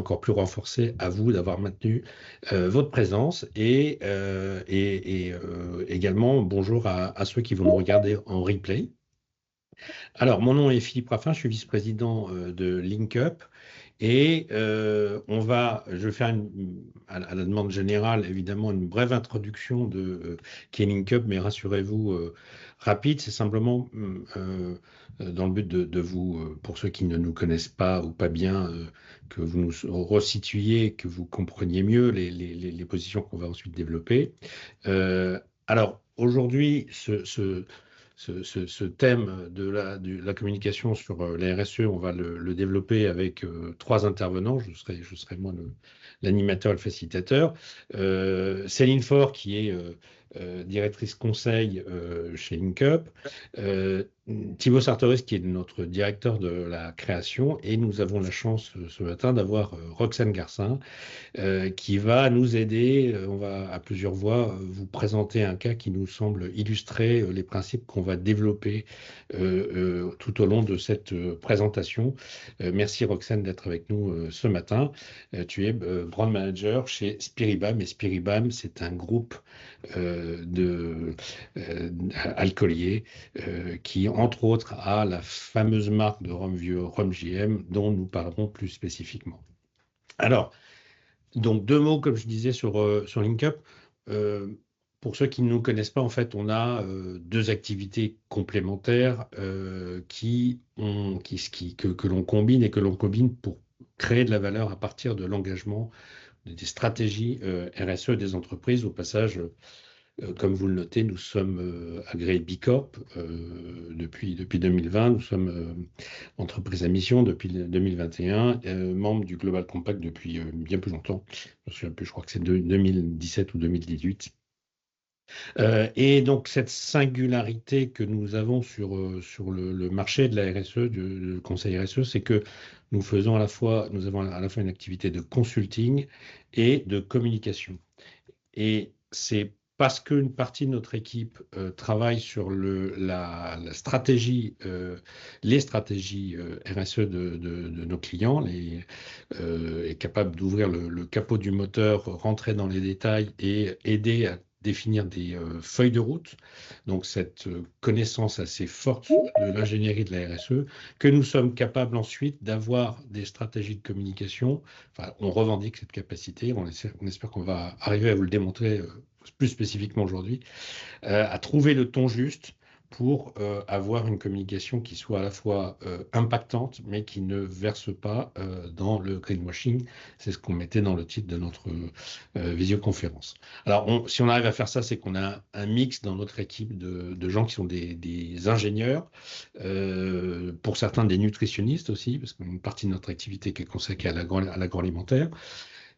encore plus renforcé à vous d'avoir maintenu votre présence également bonjour à ceux qui vont nous regarder en replay. Alors, mon nom est Philippe Raffin, je suis vice-président de LinkUp et je vais faire à la demande générale évidemment une brève introduction de qui est LinkUp, mais rassurez-vous, rapide, c'est simplement dans le but de vous, pour ceux qui ne nous connaissent pas ou pas bien, que vous nous resituiez, que vous compreniez mieux les positions qu'on va ensuite développer. Alors, aujourd'hui, ce thème de la communication sur la RSE, on va le développer avec trois intervenants. Je serai moi l'animateur et le facilitateur. Céline Faure, qui est directrice conseil chez LinkUp. Thibaut Sartoris, qui est notre directeur de la création. Et nous avons la chance ce matin d'avoir Roxane Garcin, qui va nous aider. On va à plusieurs voix vous présenter un cas qui nous semble illustrer les principes qu'on va développer tout au long de cette présentation. Merci Roxane d'être avec nous ce matin. Tu es brand manager chez Spiribam et Spiribam, c'est un groupe alcoolier qui, entre autres, a la fameuse marque de rhum vieux, Rhum JM, dont nous parlerons plus spécifiquement. Alors, donc, deux mots, comme je disais, sur LinkUp. Pour ceux qui ne nous connaissent pas, en fait, on a deux activités complémentaires que l'on combine et que l'on combine pour créer de la valeur à partir de l'engagement des stratégies RSE des entreprises. Au passage, comme vous le notez, nous sommes agréés B Corp depuis 2020. Nous sommes entreprise à mission depuis 2021, membre du Global Compact depuis bien plus longtemps. Je me souviens plus, je crois que c'est 2017 ou 2018. Et donc, cette singularité que nous avons sur le marché de la RSE, du conseil RSE, c'est que nous avons à la fois une activité de consulting et de communication. Et c'est parce qu'une partie de notre équipe travaille sur la stratégie, les stratégies RSE de nos clients, est capable d'ouvrir le capot du moteur, rentrer dans les détails et aider à définir des feuilles de route. Donc cette connaissance assez forte de l'ingénierie de la RSE, que nous sommes capables ensuite d'avoir des stratégies de communication. Enfin, on revendique cette capacité, on espère qu'on va arriver à vous le démontrer plus spécifiquement aujourd'hui, à trouver le ton juste pour avoir une communication qui soit à la fois impactante, mais qui ne verse pas dans le greenwashing. C'est ce qu'on mettait dans le titre de notre visioconférence. Alors, si on arrive à faire ça, c'est qu'on a un mix dans notre équipe de gens qui sont des ingénieurs, pour certains des nutritionnistes aussi, parce qu'une partie de notre activité qui est consacrée à l'agroalimentaire,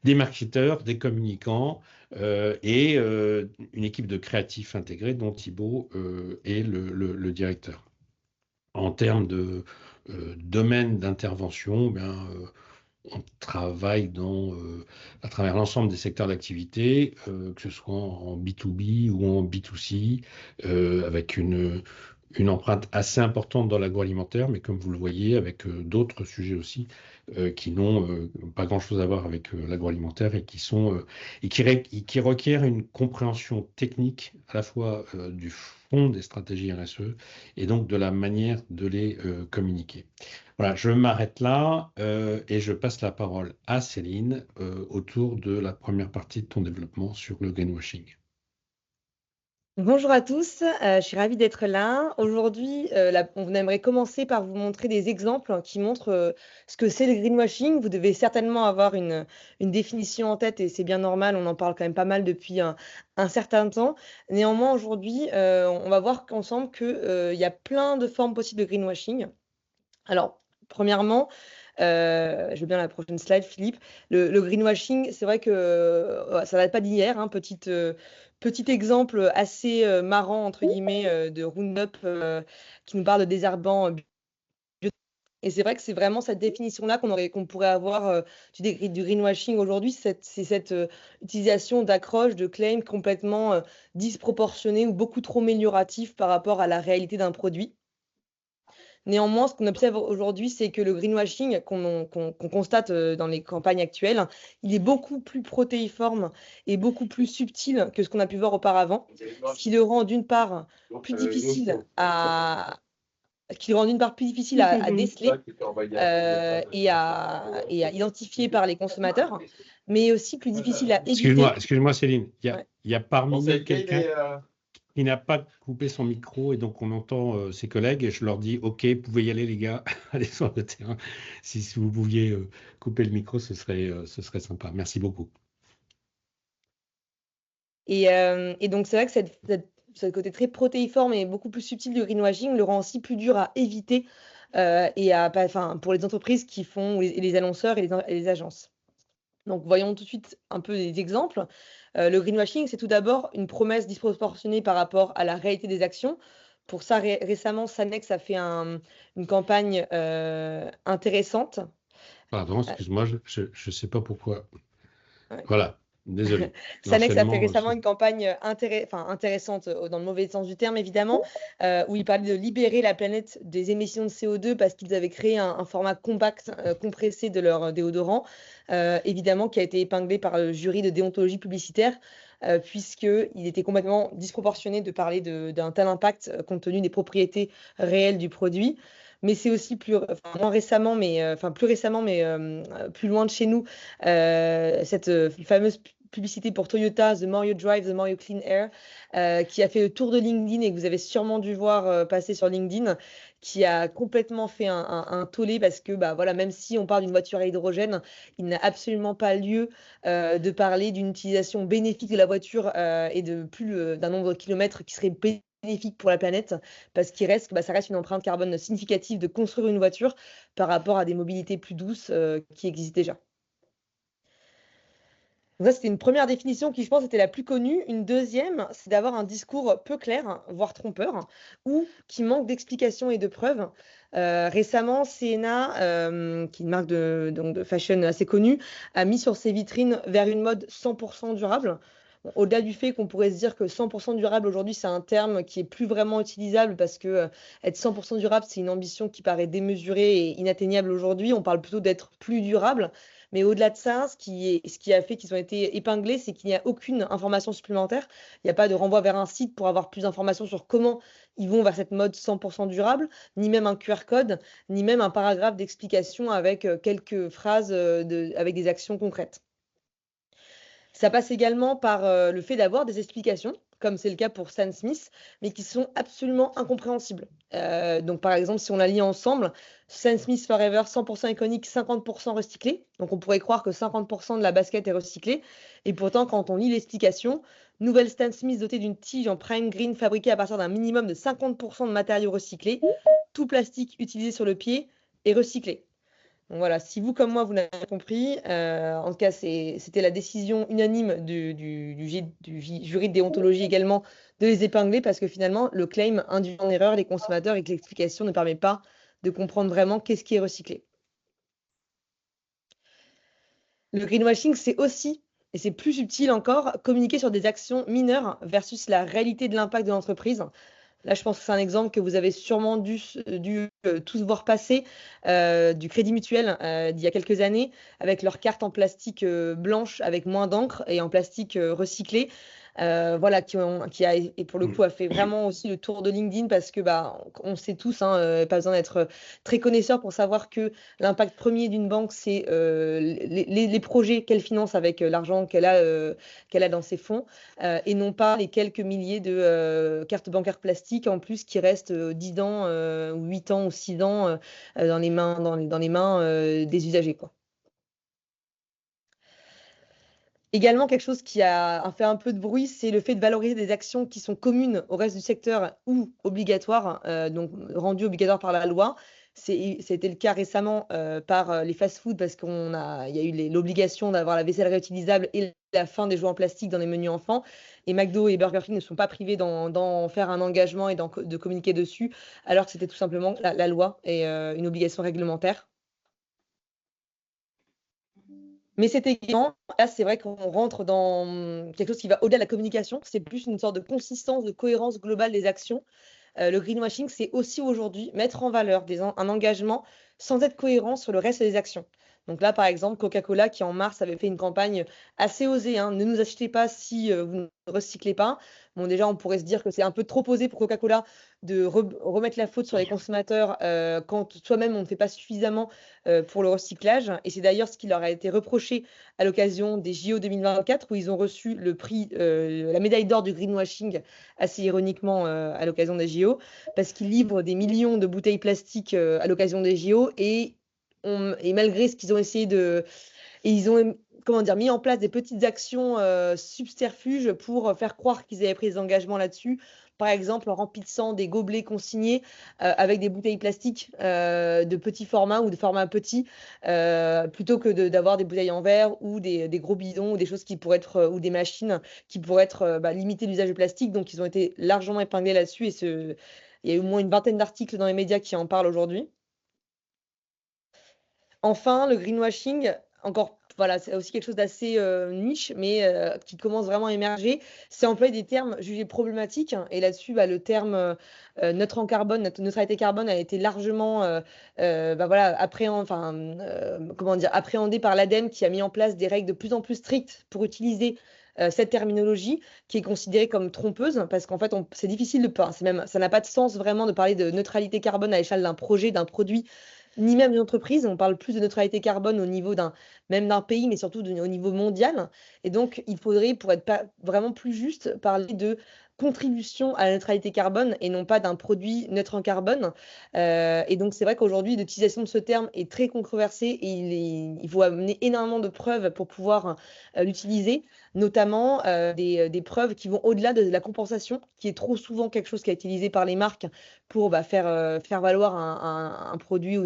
des marketeurs, des communicants et une équipe de créatifs intégrés dont Thibaut est le directeur. En termes de domaine d'intervention, on travaille à travers l'ensemble des secteurs d'activité, que ce soit en B2B ou en B2C, avec une empreinte assez importante dans l'agroalimentaire, mais comme vous le voyez, avec d'autres sujets aussi qui n'ont pas grand-chose à voir avec l'agroalimentaire et qui requièrent une compréhension technique à la fois du fond des stratégies RSE et donc de la manière de les communiquer. Voilà, je m'arrête là et je passe la parole à Céline autour de la première partie de ton développement sur le greenwashing. Bonjour à tous, je suis ravie d'être là. Aujourd'hui, on aimerait commencer par vous montrer des exemples qui montrent ce que c'est le greenwashing. Vous devez certainement avoir une définition en tête et c'est bien normal, on en parle quand même pas mal depuis un certain temps. Néanmoins, aujourd'hui, on va voir ensemble qu'il y a plein de formes possibles de greenwashing. Alors, premièrement, je veux bien la prochaine slide, Philippe. Le greenwashing, c'est vrai que ça date pas d'hier, hein. Petit exemple assez marrant, entre guillemets, de Roundup qui nous parle de désherbants bio. Et c'est vrai que c'est vraiment cette définition-là qu'on pourrait avoir du greenwashing aujourd'hui, c'est cette utilisation d'accroches, de claims complètement disproportionnés ou beaucoup trop amélioratifs par rapport à la réalité d'un produit. Néanmoins, ce qu'on observe aujourd'hui, c'est que le greenwashing qu'on constate dans les campagnes actuelles, il est beaucoup plus protéiforme et beaucoup plus subtil que ce qu'on a pu voir auparavant, ce qui le rend d'une part plus difficile à déceler et à identifier par les consommateurs, mais aussi plus difficile à éviter. Excuse-moi Céline, Ouais. il y a parmi nous quelqu'un qui n'a pas coupé son micro et donc on entend ses collègues et je leur dis OK, vous pouvez y aller les gars, allez sur le terrain. Si vous pouviez couper le micro, ce serait sympa. Merci beaucoup. Et donc, c'est vrai que ce côté très protéiforme et beaucoup plus subtil du greenwashing le rend aussi plus dur à éviter pour les entreprises qui font, et les annonceurs et les agences. Donc, voyons tout de suite un peu des exemples. Le greenwashing, c'est tout d'abord une promesse disproportionnée par rapport à la réalité des actions. Pour ça, récemment, Sanex a fait une campagne intéressante. Pardon, excuse-moi, je ne sais pas pourquoi. Ouais. Voilà, désolé. Sanex a fait récemment une campagne intéressante, dans le mauvais sens du terme évidemment, où ils parlaient de libérer la planète des émissions de CO2 parce qu'ils avaient créé un format compact, compressé de leur déodorant, évidemment qui a été épinglé par le jury de déontologie publicitaire, puisqu'il était complètement disproportionné de parler d'un tel impact compte tenu des propriétés réelles du produit. Mais c'est aussi plus récemment, mais plus loin de chez nous, cette fameuse publicité pour Toyota, The More You Drive, The More You Clean Air, qui a fait le tour de LinkedIn et que vous avez sûrement dû voir passer sur LinkedIn, qui a complètement fait un tollé parce que voilà, même si on parle d'une voiture à hydrogène, il n'a absolument pas lieu de parler d'une utilisation bénéfique de la voiture et de plus d'un nombre de kilomètres qui serait bénéfique pour la planète, parce qu'il reste, ça reste une empreinte carbone significative de construire une voiture par rapport à des mobilités plus douces qui existent déjà. Donc ça, c'était une première définition qui, je pense, était la plus connue. Une deuxième, c'est d'avoir un discours peu clair, voire trompeur, ou qui manque d'explications et de preuves. Récemment, C&A, qui est une marque de fashion assez connue, a mis sur ses vitrines vers une mode 100% durable. Bon, au-delà du fait qu'on pourrait se dire que 100% durable aujourd'hui, c'est un terme qui est plus vraiment utilisable parce que être 100% durable, c'est une ambition qui paraît démesurée et inatteignable aujourd'hui. On parle plutôt d'être plus durable. Mais au-delà de ça, ce qui a fait qu'ils ont été épinglés, c'est qu'il n'y a aucune information supplémentaire. Il n'y a pas de renvoi vers un site pour avoir plus d'informations sur comment ils vont vers cette mode 100% durable, ni même un QR code, ni même un paragraphe d'explication avec quelques phrases avec des actions concrètes. Ça passe également par le fait d'avoir des explications, comme c'est le cas pour Stan Smith, mais qui sont absolument incompréhensibles. Donc, par exemple, si on la lit ensemble, Stan Smith Forever 100% iconique, 50% recyclé. Donc, on pourrait croire que 50% de la basket est recyclée. Et pourtant, quand on lit l'explication, nouvelle Stan Smith dotée d'une tige en prime green fabriquée à partir d'un minimum de 50% de matériaux recyclés, tout plastique utilisé sur le pied est recyclé. Donc voilà, si vous, comme moi, vous n'avez pas compris, en tout cas, c'était la décision unanime du jury de déontologie également de les épingler parce que finalement, le claim induit en erreur les consommateurs et que l'explication ne permet pas de comprendre vraiment qu'est-ce qui est recyclé. Le greenwashing, c'est aussi, et c'est plus subtil encore, communiquer sur des actions mineures versus la réalité de l'impact de l'entreprise. Là, je pense que c'est un exemple que vous avez sûrement dû tous voir passer du Crédit Mutuel d'il y a quelques années avec leur carte en plastique blanche avec moins d'encre et en plastique recyclé. Voilà, qui a, et pour le coup, a fait vraiment aussi le tour de LinkedIn parce que on sait tous, pas besoin d'être très connaisseur pour savoir que l'impact premier d'une banque, c'est les projets qu'elle finance avec l'argent qu'elle a dans ses fonds et non pas les quelques milliers de cartes bancaires plastiques en plus qui restent 10 ans, 8 ans ou 6 ans dans les mains des usagers, quoi. Également, quelque chose qui a fait un peu de bruit, c'est le fait de valoriser des actions qui sont communes au reste du secteur ou obligatoires, donc rendues obligatoires par la loi. C'était le cas récemment par les fast-foods parce il y a eu l'obligation d'avoir la vaisselle réutilisable et la fin des jouets en plastique dans les menus enfants. Et McDo et Burger King ne sont pas privés d'en faire un engagement et de communiquer dessus, alors que c'était tout simplement la loi et une obligation réglementaire. Mais c'est également, là, c'est vrai qu'on rentre dans quelque chose qui va au-delà de la communication. C'est plus une sorte de consistance, de cohérence globale des actions. le greenwashing, c'est aussi aujourd'hui mettre en valeur un engagement sans être cohérent sur le reste des actions. Donc là, par exemple, Coca-Cola qui en mars avait fait une campagne assez osée, hein, ne nous achetez pas si vous ne recyclez pas. Bon, déjà, on pourrait se dire que c'est un peu trop osé pour Coca-Cola de remettre la faute sur les consommateurs quand soi-même on ne fait pas suffisamment pour le recyclage. Et c'est d'ailleurs ce qui leur a été reproché à l'occasion des JO 2024 où ils ont reçu le prix, la médaille d'or du greenwashing, assez ironiquement à l'occasion des JO, parce qu'ils livrent des millions de bouteilles plastiques à l'occasion des JO et malgré ce qu'ils ont essayé de... Et ils ont, comment dire, mis en place des petites actions subterfuges pour faire croire qu'ils avaient pris des engagements là-dessus. Par exemple, en remplissant des gobelets consignés avec des bouteilles plastiques de petit format ou de format petit, plutôt que d'avoir des bouteilles en verre ou des gros bidons ou des choses qui pourraient être, ou des machines qui pourraient être limiter l'usage du plastique. Donc, ils ont été largement épinglés là-dessus il y a eu au moins une vingtaine d'articles dans les médias qui en parlent aujourd'hui. Enfin, le greenwashing, encore, voilà, c'est aussi quelque chose d'assez niche, mais qui commence vraiment à émerger. C'est employer des termes jugés problématiques. Et là-dessus, le terme neutre en carbone, notre neutralité carbone a été largement voilà, appréhendé par l'ADEME qui a mis en place des règles de plus en plus strictes pour utiliser cette terminologie qui est considérée comme trompeuse parce qu'en fait, c'est difficile de parler. Ça n'a pas de sens vraiment de parler de neutralité carbone à l'échelle d'un projet, d'un produit ni même d'une entreprise. On parle plus de neutralité carbone au niveau même d'un pays, mais surtout au niveau mondial. Et donc, il faudrait, pour être pas vraiment plus juste, parler de contribution à la neutralité carbone et non pas d'un produit neutre en carbone. Et donc, c'est vrai qu'aujourd'hui, l'utilisation de ce terme est très controversée et il faut amener énormément de preuves pour pouvoir l'utiliser, notamment des preuves qui vont au-delà de la compensation, qui est trop souvent quelque chose qui est utilisé par les marques pour faire valoir un produit ou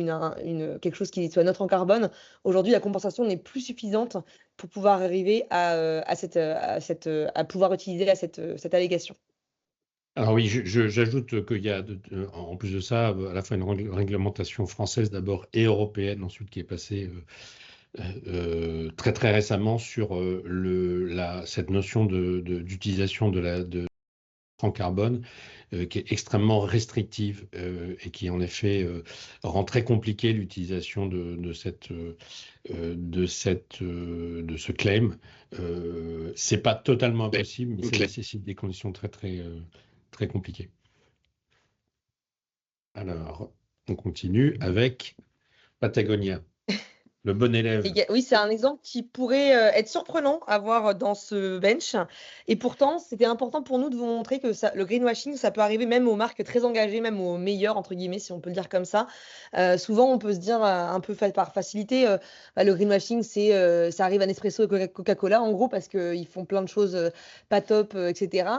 quelque chose qui soit neutre en carbone. Aujourd'hui, la compensation n'est plus suffisante pour pouvoir arriver à pouvoir utiliser cette allégation. Alors oui, j'ajoute qu'il y a, en plus de ça, à la fois une réglementation française d'abord et européenne ensuite qui est passée très très récemment sur cette notion d'utilisation de en carbone qui est extrêmement restrictive et qui en effet rend très compliqué l'utilisation de ce claim. C'est pas totalement impossible, mais ça nécessite des conditions très très très compliquées. Alors, on continue avec Patagonia. Le bon élève. Oui, c'est un exemple qui pourrait être surprenant à voir dans ce bench. Et pourtant, c'était important pour nous de vous montrer que le greenwashing, ça peut arriver même aux marques très engagées, même aux meilleures, entre guillemets, si on peut le dire comme ça. Souvent, on peut se dire un peu par facilité, le greenwashing, ça arrive à Nespresso et Coca-Cola, en gros, parce qu'ils font plein de choses pas top, etc.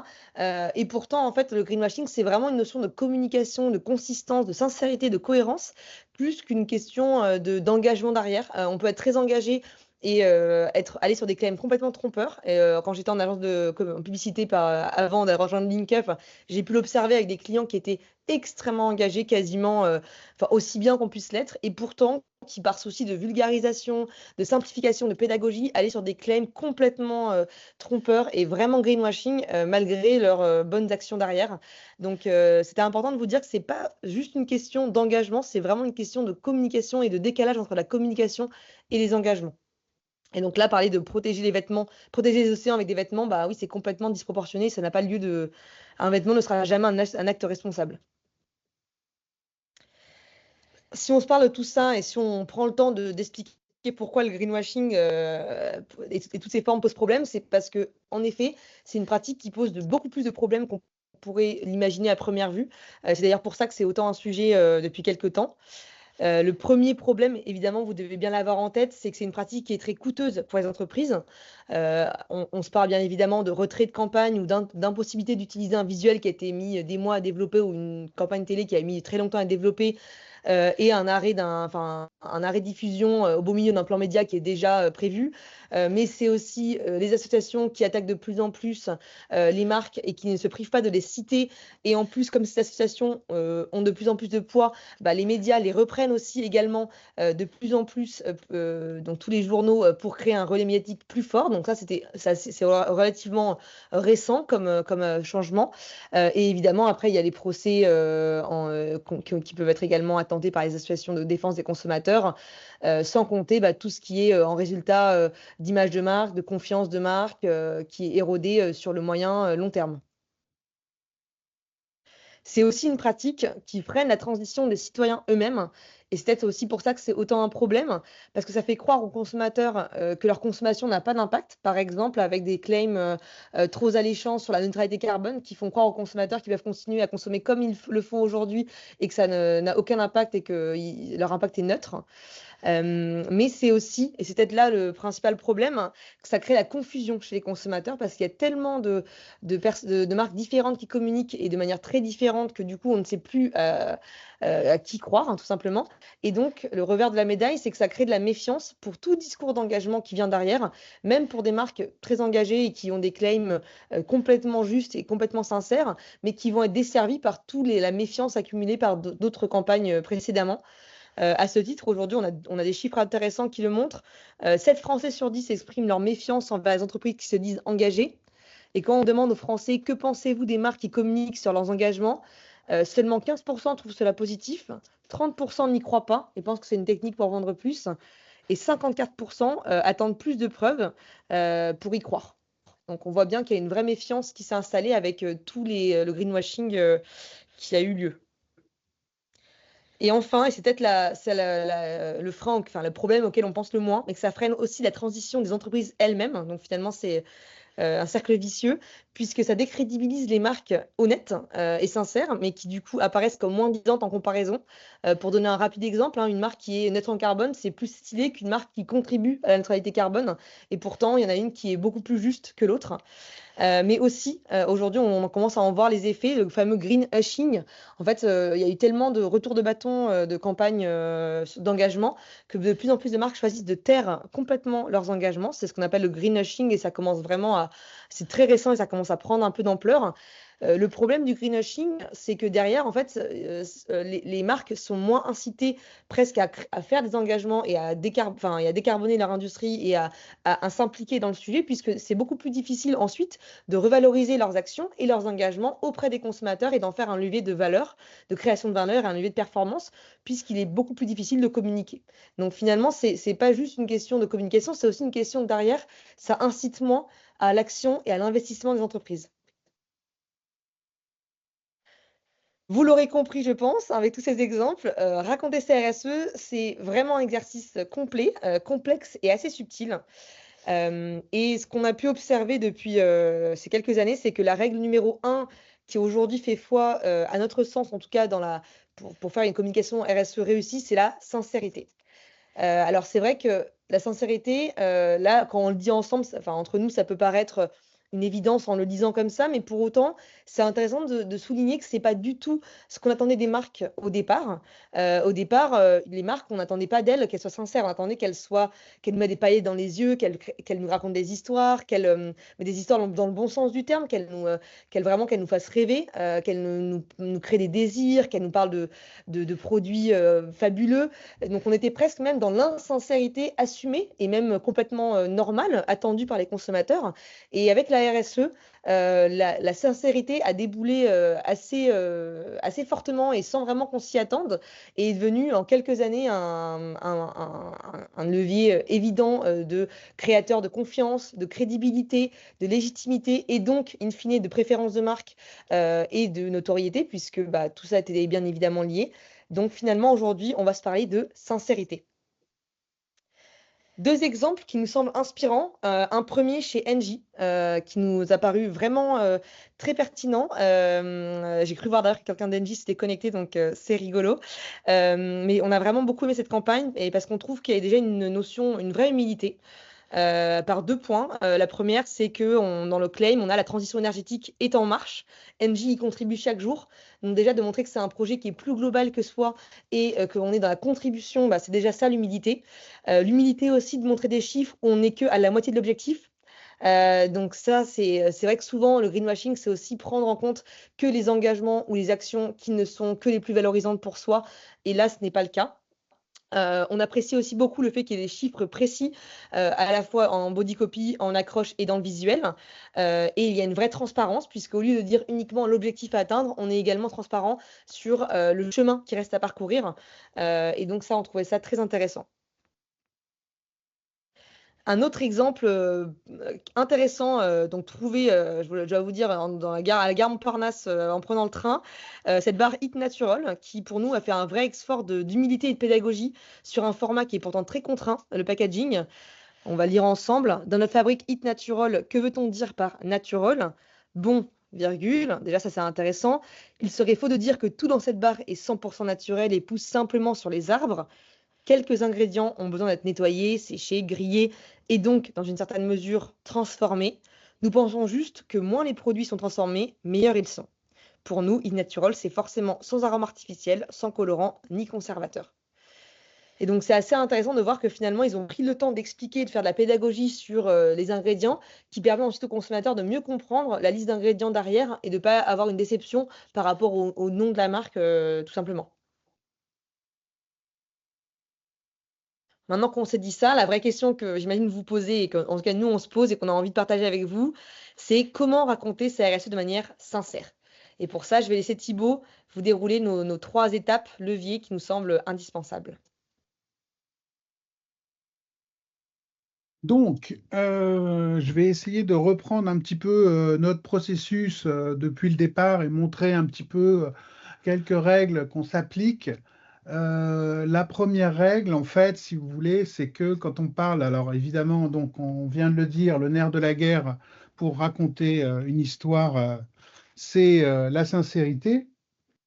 Et pourtant, en fait, le greenwashing, c'est vraiment une notion de communication, de consistance, de sincérité, de cohérence plus qu'une question d'engagement derrière. On peut être très engagé et aller sur des claims complètement trompeurs. Et, quand j'étais en agence en publicité avant de rejoindre LinkUp, j'ai pu l'observer avec des clients qui étaient extrêmement engagés, quasiment aussi bien qu'on puisse l'être, et pourtant qui par souci de vulgarisation, de simplification, de pédagogie, aller sur des claims complètement trompeurs et vraiment greenwashing malgré leurs bonnes actions derrière. Donc c'était important de vous dire que c'est pas juste une question d'engagement, c'est vraiment une question de communication et de décalage entre la communication et les engagements. Et donc là, parler de protéger les vêtements, protéger les océans avec des vêtements, bah oui, c'est complètement disproportionné, ça n'a pas lieu de... Un vêtement ne sera jamais un acte responsable. Si on se parle de tout ça et si on prend le temps d'expliquer pourquoi le greenwashing et toutes ces formes posent problème, c'est parce que, en effet, c'est une pratique qui pose beaucoup plus de problèmes qu'on pourrait l'imaginer à première vue. C'est d'ailleurs pour ça que c'est autant un sujet depuis quelques temps. Le premier problème, évidemment, vous devez bien l'avoir en tête, c'est que c'est une pratique qui est très coûteuse pour les entreprises. On se parle bien évidemment de retrait de campagne ou d'impossibilité d'utiliser un visuel qui a été mis des mois à développer ou une campagne télé qui a mis très longtemps à développer et un arrêt un arrêt de diffusion au beau milieu d'un plan média qui est déjà prévu, mais c'est aussi les associations qui attaquent de plus en plus les marques et qui ne se privent pas de les citer. Et en plus, comme ces associations ont de plus en plus de poids, bah, les médias les reprennent aussi également de plus en plus dans tous les journaux pour créer un relais médiatique plus fort. Donc ça, c'est relativement récent comme changement. Et évidemment, après, il y a les procès qui peuvent être également intentés par les associations de défense des consommateurs, sans compter bah, tout ce qui est en résultat d'image de marque, de confiance de marque, qui est érodée sur le moyen long terme. C'est aussi une pratique qui freine la transition des citoyens eux-mêmes. Et c'est peut-être aussi pour ça que c'est autant un problème, parce que ça fait croire aux consommateurs que leur consommation n'a pas d'impact, par exemple avec des claims trop alléchants sur la neutralité carbone, qui font croire aux consommateurs qu'ils peuvent continuer à consommer comme ils le font aujourd'hui et que ça n'a aucun impact et que leur impact est neutre. Mais c'est aussi, et c'est peut-être là le principal problème, hein, que ça crée la confusion chez les consommateurs parce qu'il y a tellement de marques différentes qui communiquent et de manière très différente que du coup on ne sait plus à qui croire, hein, tout simplement. Et donc le revers de la médaille, c'est que ça crée de la méfiance pour tout discours d'engagement qui vient derrière, même pour des marques très engagées et qui ont des claims complètement justes et complètement sincères, mais qui vont être desservies par la méfiance accumulée par d'autres campagnes précédemment. À ce titre, aujourd'hui, on a des chiffres intéressants qui le montrent. 7 Français sur 10 expriment leur méfiance envers les entreprises qui se disent engagées. Et quand on demande aux Français que pensez-vous des marques qui communiquent sur leurs engagements, seulement 15% trouvent cela positif, 30% n'y croient pas et pensent que c'est une technique pour vendre plus, et 54% attendent plus de preuves pour y croire. Donc on voit bien qu'il y a une vraie méfiance qui s'est installée avec le greenwashing qui a eu lieu. Et enfin, et c'est peut-être le frein, enfin le problème auquel on pense le moins, mais que ça freine aussi la transition des entreprises elles-mêmes. Donc finalement, c'est un cercle vicieux, puisque ça décrédibilise les marques honnêtes et sincères, mais qui du coup apparaissent comme moins disantes en comparaison. Pour donner un rapide exemple, hein, une marque qui est neutre en carbone, c'est plus stylé qu'une marque qui contribue à la neutralité carbone. Et pourtant, il y en a une qui est beaucoup plus juste que l'autre. Mais aussi, aujourd'hui, on commence à en voir les effets, le fameux greenwashing. En fait, il y a eu tellement de retours de bâton de campagnes d'engagement que de plus en plus de marques choisissent de taire complètement leurs engagements. C'est ce qu'on appelle le greenwashing et ça commence vraiment c'est très récent et ça commence à prendre un peu d'ampleur. Le problème du greenwashing, c'est que derrière, en fait, les marques sont moins incitées presque à faire des engagements et à décarboner leur industrie et à s'impliquer dans le sujet, puisque c'est beaucoup plus difficile ensuite de revaloriser leurs actions et leurs engagements auprès des consommateurs et d'en faire un levier de valeur, de création de valeur et un levier de performance, puisqu'il est beaucoup plus difficile de communiquer. Donc finalement, c'est pas juste une question de communication, c'est aussi une question que derrière, ça incite moins à l'action et à l'investissement des entreprises. Vous l'aurez compris, je pense, avec tous ces exemples, raconter sa RSE, c'est vraiment un exercice complet, complexe et assez subtil. Et ce qu'on a pu observer depuis ces quelques années, c'est que la règle numéro 1 qui aujourd'hui fait foi, à notre sens, en tout cas pour faire une communication RSE réussie, c'est la sincérité. Alors c'est vrai que la sincérité, là, quand on le dit ensemble, enfin entre nous, ça peut paraître une évidence en le disant comme ça, mais pour autant, c'est intéressant de souligner que c'est pas du tout ce qu'on attendait des marques au départ. Au départ, les marques, on n'attendait pas d'elles qu'elles soient sincères, on attendait qu'elles nous mettent des paillettes dans les yeux, qu'elles nous racontent des histoires, mais des histoires dans le bon sens du terme, qu'elles nous fassent rêver, qu'elles nous créent des désirs, qu'elles nous parlent de produits fabuleux. Donc on était presque même dans l'insincérité assumée et même complètement normale, attendue par les consommateurs. Et avec la RSE, la sincérité a déboulé assez fortement et sans vraiment qu'on s'y attende, et est devenue en quelques années un levier évident de créateur de confiance, de crédibilité, de légitimité et donc, in fine, de préférence de marque et de notoriété, puisque bah, tout ça était bien évidemment lié. Donc finalement, aujourd'hui, on va se parler de sincérité. Deux exemples qui nous semblent inspirants. Un premier chez Engie, qui nous a paru vraiment très pertinent. J'ai cru voir d'ailleurs que quelqu'un d'Engie s'était connecté, donc c'est rigolo. Mais on a vraiment beaucoup aimé cette campagne et parce qu'on trouve qu'il y a déjà une vraie humilité. par 2 points. La première, c'est que dans le claim, on a la transition énergétique est en marche. Engie y contribue chaque jour. Donc déjà, de montrer que c'est un projet qui est plus global que soi et qu'on est dans la contribution, bah, c'est déjà ça l'humilité. L'humilité aussi de montrer des chiffres où on n'est qu'à la moitié de l'objectif. Donc ça, c'est vrai que souvent, le greenwashing, c'est aussi prendre en compte que les engagements ou les actions qui ne sont que les plus valorisantes pour soi. Et là, ce n'est pas le cas. On apprécie aussi beaucoup le fait qu'il y ait des chiffres précis, à la fois en body copy, en accroche et dans le visuel. Et il y a une vraie transparence puisqu'au lieu de dire uniquement l'objectif à atteindre, on est également transparent sur, le chemin qui reste à parcourir. Et donc ça, on trouvait ça très intéressant. Un autre exemple, intéressant, donc trouvé, je dois vous dire à la gare Montparnasse, en prenant le train, cette barre Eat Natural qui pour nous a fait un vrai effort d'humilité et de pédagogie sur un format qui est pourtant très contraint, le packaging. On va lire ensemble. Dans notre fabrique Eat Natural, que veut-on dire par natural? Bon, virgule, déjà ça c'est intéressant. Il serait faux de dire que tout dans cette barre est 100% naturel et pousse simplement sur les arbres. Quelques ingrédients ont besoin d'être nettoyés, séchés, grillés et donc, dans une certaine mesure, transformés. Nous pensons juste que moins les produits sont transformés, meilleurs ils sont. Pour nous, Eat Natural, c'est forcément sans arôme artificiel, sans colorant ni conservateur. Et donc, c'est assez intéressant de voir que finalement, ils ont pris le temps d'expliquer, de faire de la pédagogie sur les ingrédients, qui permet ensuite aux consommateurs de mieux comprendre la liste d'ingrédients derrière et de ne pas avoir une déception par rapport au nom de la marque, tout simplement. Maintenant qu'on s'est dit ça, la vraie question que j'imagine vous posez et qu'en tout cas nous on se pose et qu'on a envie de partager avec vous, c'est comment raconter sa RSE de manière sincère. Et pour ça, je vais laisser Thibaut vous dérouler nos 3 étapes leviers qui nous semblent indispensables. Donc, je vais essayer de reprendre un petit peu notre processus depuis le départ et montrer un petit peu quelques règles qu'on s'applique. La première règle, en fait, si vous voulez, c'est que quand on parle, alors évidemment, donc on vient de le dire, le nerf de la guerre pour raconter une histoire, c'est la sincérité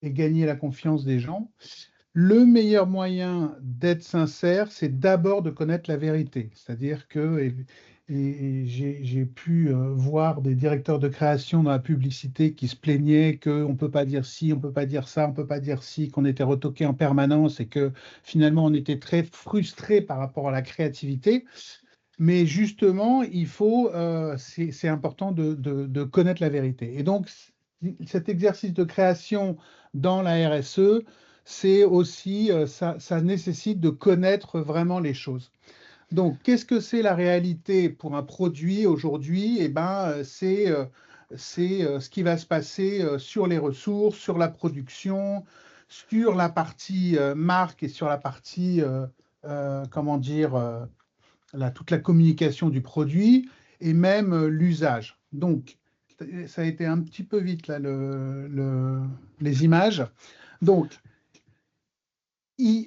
et gagner la confiance des gens. Le meilleur moyen d'être sincère, c'est d'abord de connaître la vérité. C'est-à-dire que j'ai pu voir des directeurs de création dans la publicité qui se plaignaient qu'on ne peut pas dire ci, on ne peut pas dire ça, on ne peut pas dire ci, qu'on était retoqué en permanence et que finalement on était très frustré par rapport à la créativité. Mais justement, c'est important de connaître la vérité. Et donc, cet exercice de création dans la RSE, c'est aussi, ça nécessite de connaître vraiment les choses. Donc, qu'est-ce que c'est la réalité pour un produit aujourd'hui? Eh ben, c'est ce qui va se passer sur les ressources, sur la production, sur la partie marque et sur la partie, comment dire, toute la communication du produit et même l'usage. Donc, ça a été un petit peu vite là, les images. Donc,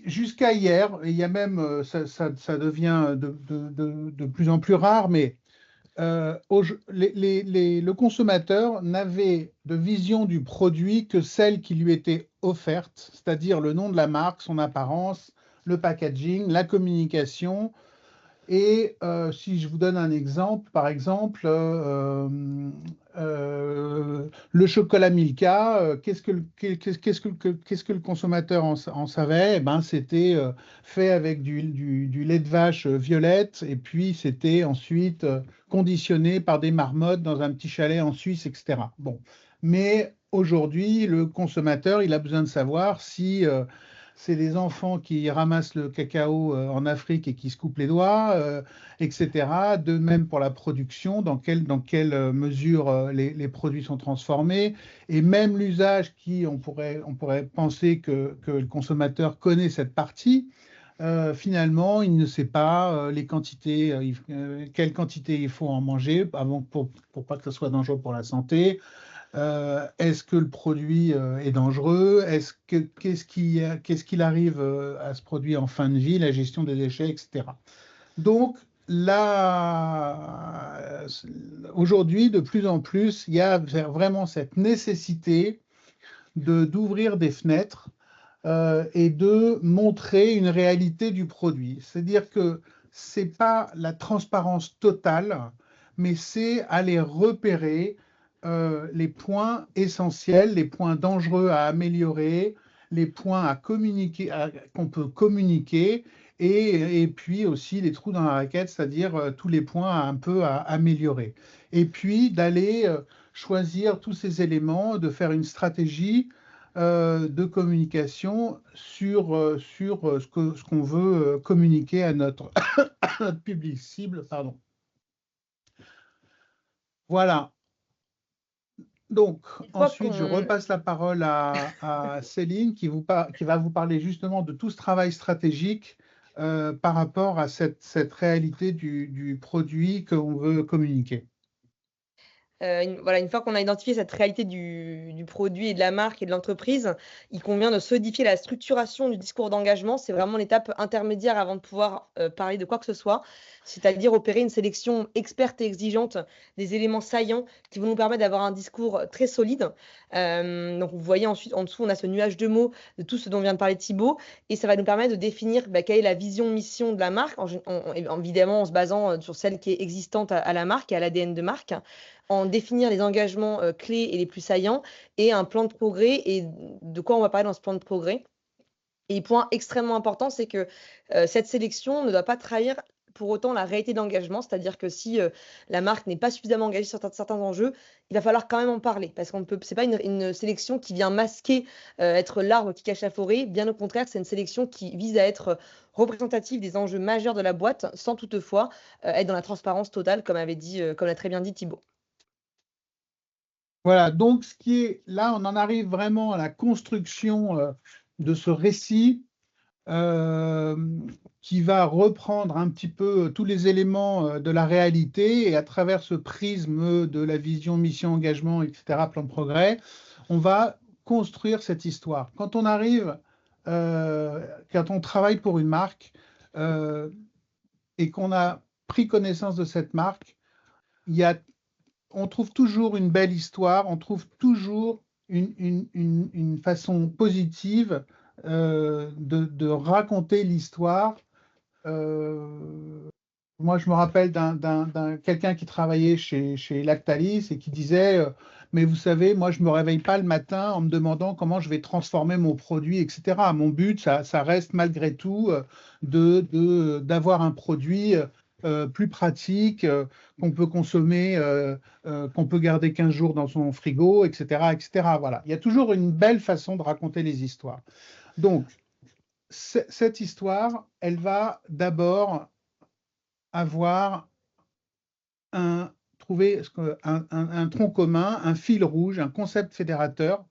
jusqu'à hier, et il y a même, ça devient de plus en plus rare, mais le consommateur n'avait de vision du produit que celle qui lui était offerte, c'est-à-dire le nom de la marque, son apparence, le packaging, la communication. Et si je vous donne un exemple, par exemple, le chocolat Milka, qu'est-ce que le consommateur en savait? Eh ben, c'était fait avec du lait de vache violette et puis c'était ensuite conditionné par des marmottes dans un petit chalet en Suisse, etc. Bon. Mais aujourd'hui, le consommateur, il a besoin de savoir si c'est les enfants qui ramassent le cacao en Afrique et qui se coupent les doigts, etc. De même pour la production, dans quelle mesure les produits sont transformés, et même l'usage on pourrait penser que le consommateur connaît cette partie. Finalement, il ne sait pas les quantités, quelle quantité il faut en manger avant pour pas que ce soit dangereux pour la santé. Est-ce que le produit est dangereux? Qu'est-ce qu'il arrive à ce produit en fin de vie, la gestion des déchets, etc. Donc, là, aujourd'hui, de plus en plus, il y a vraiment cette nécessité d'ouvrir des fenêtres et de montrer une réalité du produit. C'est-à-dire que c'est pas la transparence totale, mais c'est aller repérer les points essentiels, les points dangereux à améliorer, les points à communiquer, qu'on peut communiquer, et puis aussi les trous dans la raquette, c'est-à-dire tous les points un peu à améliorer. Et puis d'aller choisir tous ces éléments, de faire une stratégie de communication sur ce qu'on veut communiquer à notre, à notre public cible. Pardon. Voilà. Donc, ensuite, je repasse la parole à Céline qui va vous parler justement de tout ce travail stratégique par rapport à cette réalité du produit qu'on veut communiquer. Voilà, une fois qu'on a identifié cette réalité du produit et de la marque et de l'entreprise, il convient de solidifier la structuration du discours d'engagement. C'est vraiment l'étape intermédiaire avant de pouvoir parler de quoi que ce soit, c'est-à-dire opérer une sélection experte et exigeante des éléments saillants qui vont nous permettre d'avoir un discours très solide. Donc, vous voyez ensuite, en dessous, on a ce nuage de mots de tout ce dont vient de parler Thibaut, et ça va nous permettre de définir quelle est la vision, mission de la marque, évidemment en se basant sur celle qui est existante à la marque et à l'ADN de marque, en définir les engagements clés et les plus saillants et un plan de progrès et de quoi on va parler dans ce plan de progrès. Et point extrêmement important, c'est que cette sélection ne doit pas trahir pour autant la réalité d'engagement, c'est-à-dire que si la marque n'est pas suffisamment engagée sur certains enjeux, il va falloir quand même en parler parce qu'on peut, c'est pas une sélection qui vient masquer, être l'arbre qui cache la forêt. Bien au contraire, c'est une sélection qui vise à être représentative des enjeux majeurs de la boîte, sans toutefois être dans la transparence totale, comme l'a très bien dit Thibaut. Voilà, donc ce qui est là, on en arrive vraiment à la construction de ce récit qui va reprendre un petit peu tous les éléments de la réalité et à travers ce prisme de la vision, mission, engagement, etc., plan de progrès, on va construire cette histoire. Quand on arrive, quand on travaille pour une marque et qu'on a pris connaissance de cette marque, on trouve toujours une belle histoire, on trouve toujours une façon positive de raconter l'histoire. Moi, je me rappelle quelqu'un qui travaillait chez Lactalis et qui disait mais vous savez, moi, je ne me réveille pas le matin en me demandant comment je vais transformer mon produit, etc. Mon but, ça reste malgré tout d'avoir un produit plus pratique, qu'on peut consommer, qu'on peut garder 15 jours dans son frigo, etc., etc. Voilà. Il y a toujours une belle façon de raconter les histoires. Donc, cette histoire, elle va d'abord trouver un tronc commun, un fil rouge, un concept fédérateur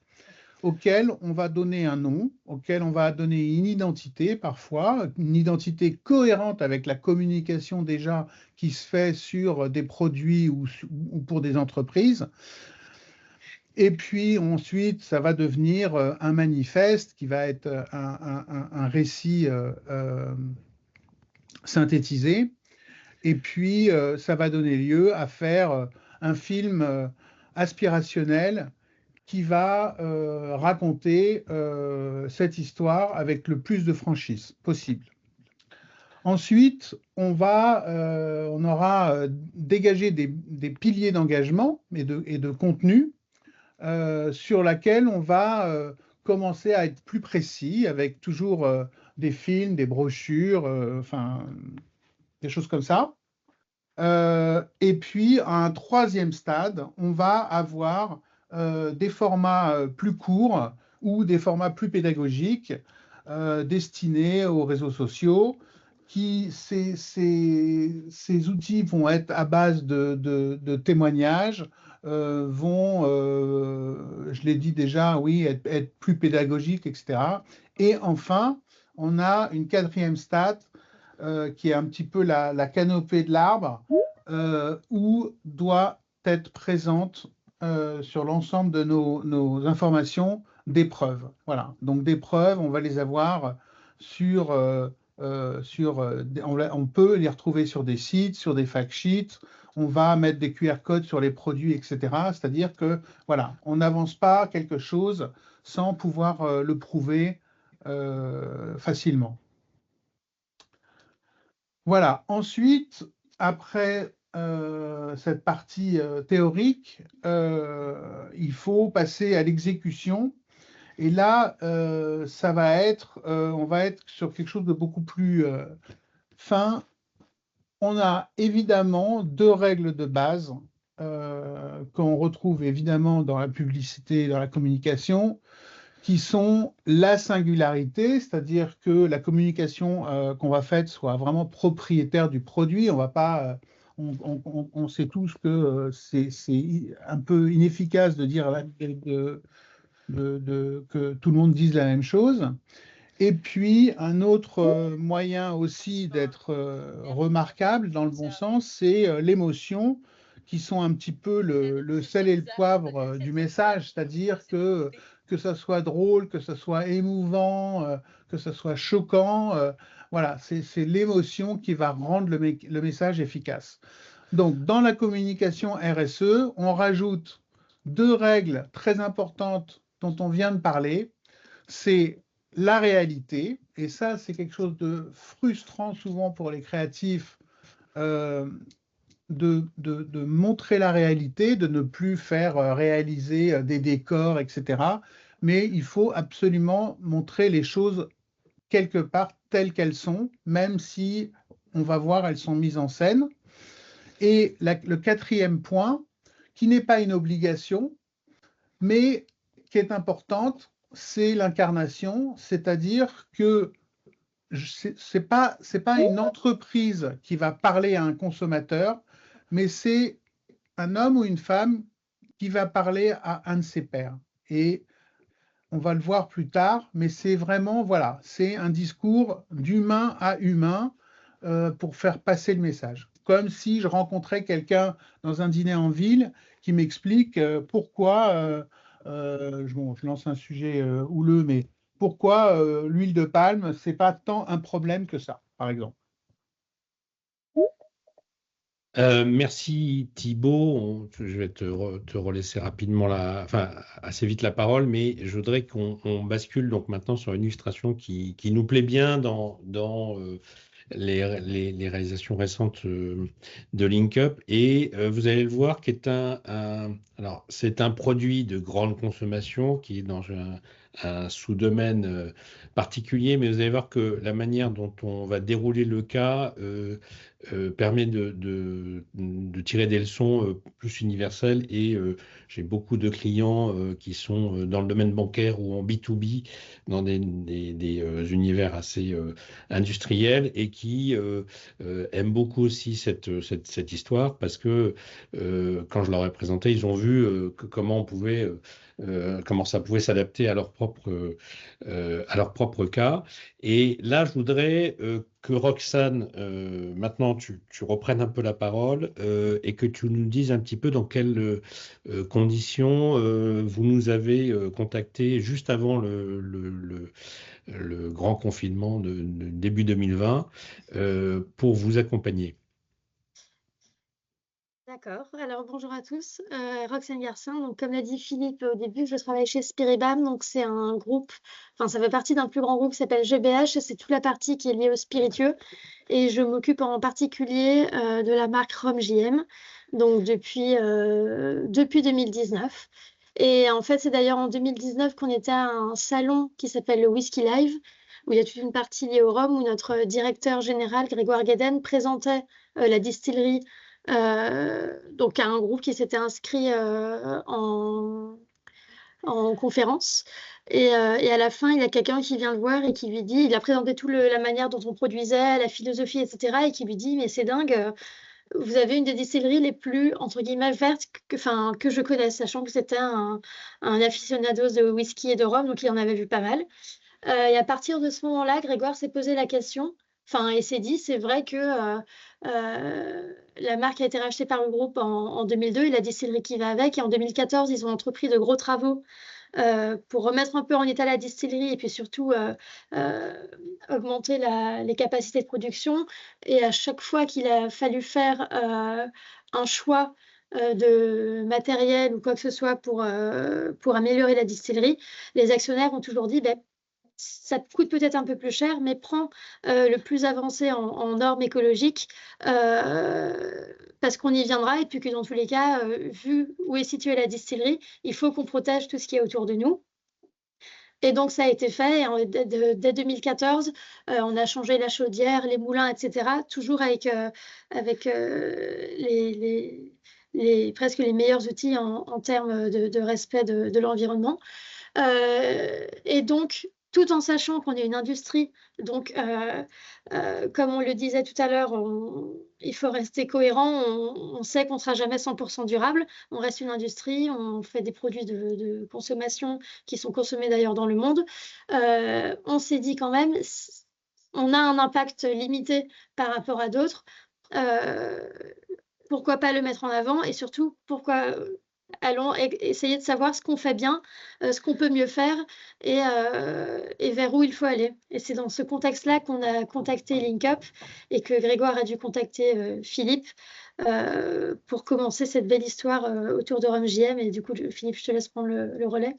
auquel on va donner un nom, auquel on va donner une identité parfois, une identité cohérente avec la communication déjà qui se fait sur des produits ou pour des entreprises. Et puis ensuite, ça va devenir un manifeste qui va être un récit synthétisé. Et puis, ça va donner lieu à faire un film aspirationnel qui va raconter cette histoire avec le plus de franchise possible. Ensuite, on aura dégagé des piliers d'engagement et de contenu sur laquelle on va commencer à être plus précis avec toujours des films, des brochures, enfin des choses comme ça. Et puis, à un troisième stade, on va avoir des formats plus courts ou des formats plus pédagogiques destinés aux réseaux sociaux. Ces outils vont être à base de témoignages, je l'ai dit déjà, oui, être plus pédagogiques, etc. Et enfin, on a une quatrième stade qui est un petit peu la canopée de l'arbre, où doit être présente sur l'ensemble de nos informations des preuves. Voilà, donc des preuves, on va les avoir on peut les retrouver sur des sites, sur des fact sheets, on va mettre des QR codes sur les produits, etc. C'est-à-dire que, voilà, on n'avance pas quelque chose sans pouvoir le prouver facilement. Voilà. Ensuite, après cette partie théorique, il faut passer à l'exécution. Et là, on va être sur quelque chose de beaucoup plus fin. On a évidemment deux règles de base qu'on retrouve évidemment dans la publicité et dans la communication, qui sont la singularité, c'est-à-dire que la communication qu'on va faire soit vraiment propriétaire du produit. On va pas, on sait tous que c'est un peu inefficace de dire que tout le monde dise la même chose. Et puis, un autre moyen aussi d'être remarquable dans le bon sens, c'est l'émotion, qui sont un petit peu le sel et le poivre du message, c'est-à-dire que ça soit drôle, que ça soit émouvant, que ça soit choquant, voilà, c'est l'émotion qui va rendre le message efficace. Donc, dans la communication RSE, on rajoute deux règles très importantes dont on vient de parler. C'est la réalité, et ça, c'est quelque chose de frustrant souvent pour les créatifs, de montrer la réalité, de ne plus faire réaliser des décors, etc. Mais il faut absolument montrer les choses quelque part telles qu'elles sont, même si on va voir, elles sont mises en scène. Et le quatrième point, qui n'est pas une obligation, mais qui est importante, c'est l'incarnation, c'est-à-dire que c'est pas une entreprise qui va parler à un consommateur, mais c'est un homme ou une femme qui va parler à un de ses pairs. Et on va le voir plus tard, mais c'est vraiment, voilà, c'est un discours d'humain à humain pour faire passer le message. Comme si je rencontrais quelqu'un dans un dîner en ville qui m'explique pourquoi, je lance un sujet houleux, mais pourquoi l'huile de palme, c'est pas tant un problème que ça, par exemple. Merci Thibaut. Je vais te relaisser rapidement enfin assez vite la parole, mais je voudrais qu'on bascule donc maintenant sur une illustration qui nous plaît bien dans les réalisations récentes de LinkUp. Et vous allez le voir, qui est alors c'est un produit de grande consommation qui est dans un sous-domaine particulier, mais vous allez voir que la manière dont on va dérouler le cas permet de tirer des leçons plus universelles. Et j'ai beaucoup de clients qui sont dans le domaine bancaire ou en B2B, dans des univers assez industriels, et qui aiment beaucoup aussi cette histoire, parce que quand je leur ai présenté, ils ont vu comment ça pouvait s'adapter à à leur propre cas. Et là, je voudrais que Roxane, maintenant tu reprennes un peu la parole et que tu nous dises un petit peu dans quelles conditions vous nous avez contacté juste avant le grand confinement de début 2020 pour vous accompagner. D'accord. Alors bonjour à tous. Roxane Garcin. Donc comme l'a dit Philippe au début, je travaille chez Spiribam. Donc c'est un groupe, enfin ça fait partie d'un plus grand groupe qui s'appelle GBH. C'est toute la partie qui est liée aux spiritueux. Et je m'occupe en particulier de la marque Rhum JM. Donc depuis 2019. Et en fait, c'est d'ailleurs en 2019 qu'on était à un salon qui s'appelle le Whisky Live, où il y a toute une partie liée au rhum, où notre directeur général, Grégoire Gueden, présentait la distillerie, donc à un groupe qui s'était inscrit en conférence. Et à la fin, il y a quelqu'un qui vient le voir et qui lui dit, il a présenté la manière dont on produisait, la philosophie, etc. Et qui lui dit, mais c'est dingue, vous avez une des distilleries les plus, entre guillemets, vertes que je connaisse, sachant que c'était un aficionados de whisky et de rhum, donc il en avait vu pas mal. Et à partir de ce moment-là, Grégoire s'est posé la question, et s'est dit, c'est vrai que la marque a été rachetée par le groupe en 2002 et la distillerie qui va avec. Et en 2014, ils ont entrepris de gros travaux pour remettre un peu en état la distillerie et puis surtout augmenter les capacités de production. Et à chaque fois qu'il a fallu faire un choix de matériel ou quoi que ce soit pour améliorer la distillerie, les actionnaires ont toujours dit, ça coûte peut-être un peu plus cher, mais prend le plus avancé en normes écologiques, parce qu'on y viendra, et puis que dans tous les cas, vu où est située la distillerie, il faut qu'on protège tout ce qui est autour de nous. Et donc, ça a été fait. Et dès 2014, on a changé la chaudière, les moulins, etc., toujours avec presque les meilleurs outils en termes de respect de l'environnement. Et donc, tout en sachant qu'on est une industrie, donc comme on le disait tout à l'heure, il faut rester cohérent. On sait qu'on ne sera jamais 100% durable. On reste une industrie, on fait des produits de consommation qui sont consommés d'ailleurs dans le monde. On s'est dit quand même, on a un impact limité par rapport à d'autres. Pourquoi pas le mettre en avant, et surtout, pourquoi allons essayer de savoir ce qu'on fait bien, ce qu'on peut mieux faire, et vers où il faut aller. Et c'est dans ce contexte-là qu'on a contacté LinkUp et que Grégoire a dû contacter Philippe pour commencer cette belle histoire autour de RumJM. Et du coup, Philippe, je te laisse prendre le relais.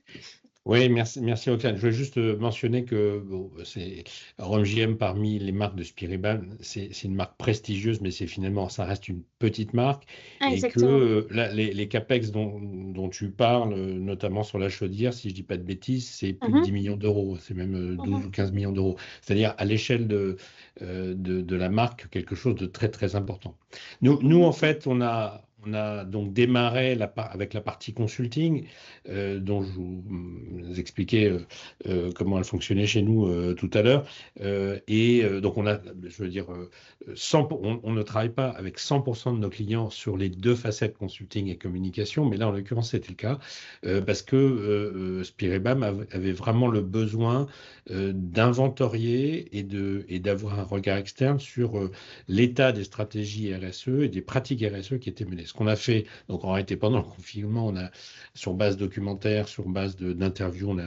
Oui, merci Roxane. Je veux juste mentionner que c'est RumJM parmi les marques de Spiriban, c'est une marque prestigieuse, mais ça reste une petite marque, et Exactement. que les CAPEX dont tu parles, notamment sur la chaudière, si je dis pas de bêtises, c'est plus de 10 millions d'euros, c'est même 12 ou 15 millions d'euros. C'est-à-dire à l'échelle de la marque, quelque chose de très très important. Nous en fait, on a donc démarré avec la partie consulting, dont je vous expliquais comment elle fonctionnait chez nous tout à l'heure. Donc on ne travaille pas avec 100% de nos clients sur les deux facettes consulting et communication, mais là en l'occurrence c'était le cas, parce que Spiribam avait vraiment le besoin d'inventorier et d'avoir un regard externe sur l'état des stratégies RSE et des pratiques RSE qui étaient menées. Ce qu'on a fait, donc en réalité pendant le confinement, on a, sur base documentaire, sur base d'interviews, on a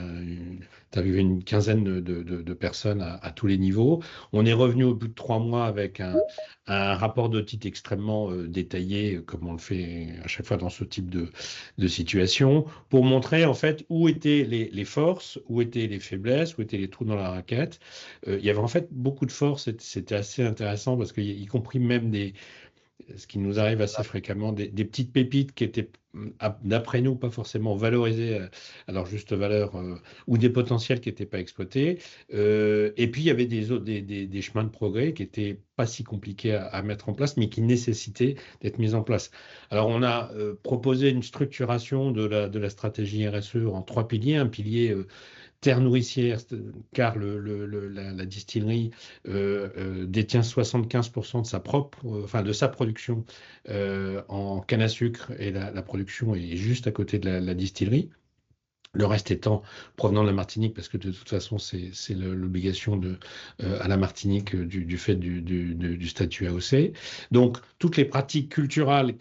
interviewé une quinzaine de personnes à tous les niveaux. On est revenu au bout de 3 mois avec un rapport d'audit extrêmement détaillé, comme on le fait à chaque fois dans ce type de situation, pour montrer en fait où étaient les forces, où étaient les faiblesses, où étaient les trous dans la raquette. Il y avait en fait beaucoup de forces, c'était assez intéressant parce qu'y compris même ce qui nous arrive assez fréquemment, des petites pépites qui étaient, d'après nous, pas forcément valorisées à leur juste valeur, ou des potentiels qui n'étaient pas exploités. Et puis, il y avait des chemins de progrès qui n'étaient pas si compliqués à mettre en place, mais qui nécessitaient d'être mis en place. Alors, on a proposé une structuration de la stratégie RSE en 3 piliers. Un pilier terre nourricière, car la distillerie détient 75% de sa production en canne à sucre, et la production est juste à côté de la distillerie. Le reste étant provenant de la Martinique, parce que de toute façon, c'est l'obligation à la Martinique du fait du statut AOC. Donc, toutes les pratiques culturelles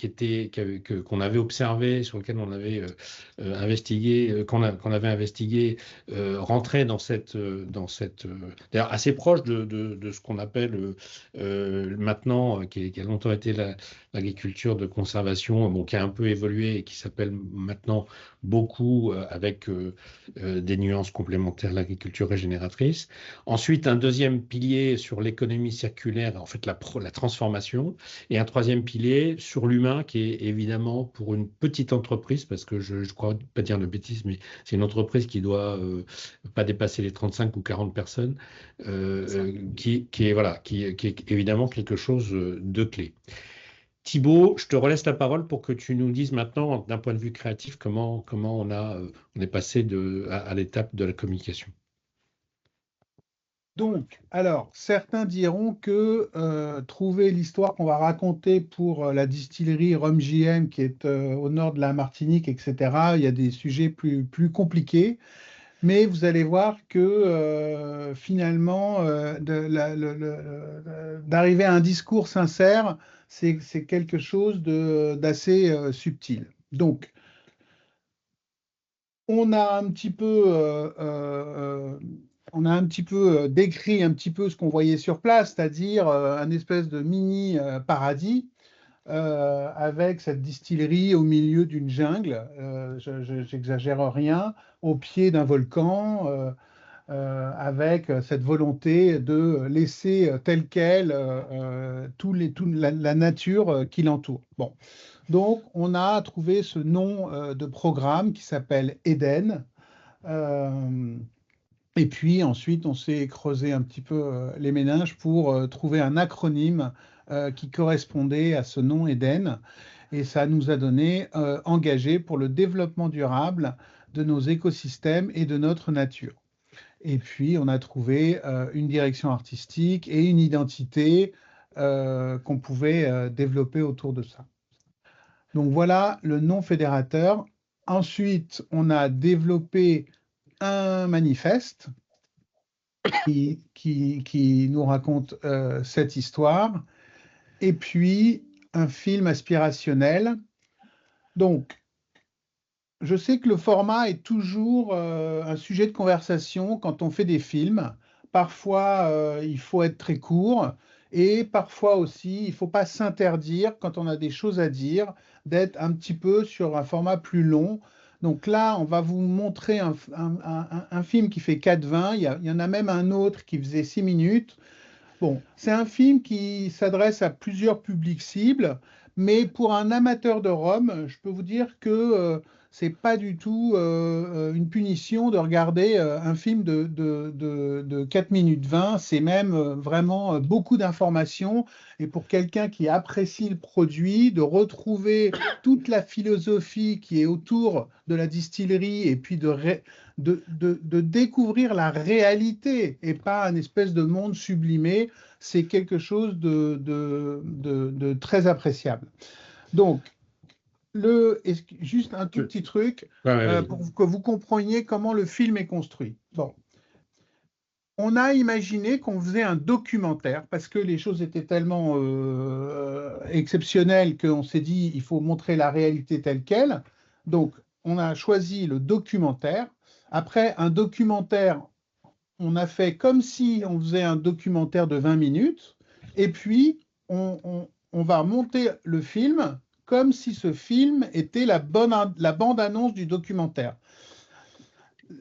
qu'on avait observées, sur lesquelles on avait investigué, qu'on avait investigué, rentraient dans cette d'ailleurs assez proche de ce qu'on appelle maintenant, qui a longtemps été l'agriculture de conservation, bon, qui a un peu évolué et qui s'appelle maintenant beaucoup avec des nuances complémentaires, l'agriculture régénératrice. Ensuite, un deuxième pilier sur l'économie circulaire, en fait la transformation, et un troisième pilier sur l'humain, qui est évidemment pour une petite entreprise, parce que je crois pas dire de bêtises, mais c'est une entreprise qui doit pas dépasser les 35 ou 40 personnes, qui est évidemment quelque chose de clé. Thibaut, je te relaisse la parole pour que tu nous dises maintenant, d'un point de vue créatif, comment on est passé à l'étape de la communication. Donc, alors, certains diront que trouver l'histoire qu'on va raconter pour la distillerie RumJM qui est au nord de la Martinique, etc., il y a des sujets plus compliqués. Mais vous allez voir que finalement, d'arriver à un discours sincère, c'est quelque chose d'assez subtil. Donc, on a un petit peu décrit un petit peu ce qu'on voyait sur place, c'est-à-dire un espèce de mini paradis avec cette distillerie au milieu d'une jungle, j'exagère rien, au pied d'un volcan. avec cette volonté de laisser telle quelle la nature qui l'entoure. Bon. Donc, on a trouvé ce nom de programme qui s'appelle Eden. Et puis ensuite, on s'est creusé un petit peu les méninges pour trouver un acronyme qui correspondait à ce nom Eden. Et ça nous a donné engagé pour le développement durable de nos écosystèmes et de notre nature. Et puis, on a trouvé une direction artistique et une identité qu'on pouvait développer autour de ça. Donc voilà le nom fédérateur. Ensuite, on a développé un manifeste qui nous raconte cette histoire, et puis un film aspirationnel. Donc, je sais que le format est toujours un sujet de conversation quand on fait des films. Parfois, il faut être très court, et parfois aussi, il ne faut pas s'interdire, quand on a des choses à dire, d'être un petit peu sur un format plus long. Donc là, on va vous montrer un film qui fait 4,20. Il y en a même un autre qui faisait 6 minutes. Bon, c'est un film qui s'adresse à plusieurs publics cibles, mais pour un amateur de Rome, je peux vous dire que c'est pas du tout une punition de regarder un film de 4 minutes 20. C'est même vraiment beaucoup d'informations. Et pour quelqu'un qui apprécie le produit, de retrouver toute la philosophie qui est autour de la distillerie et puis de découvrir la réalité et pas un espèce de monde sublimé, c'est quelque chose de très appréciable. Donc, juste un tout petit truc pour que vous compreniez comment le film est construit. Bon. On a imaginé qu'on faisait un documentaire parce que les choses étaient tellement exceptionnelles qu'on s'est dit il faut montrer la réalité telle qu'elle. Donc, on a choisi le documentaire. Après, un documentaire, on a fait comme si on faisait un documentaire de 20 minutes. Et puis, on va monter le film comme si ce film était la bande-annonce du documentaire.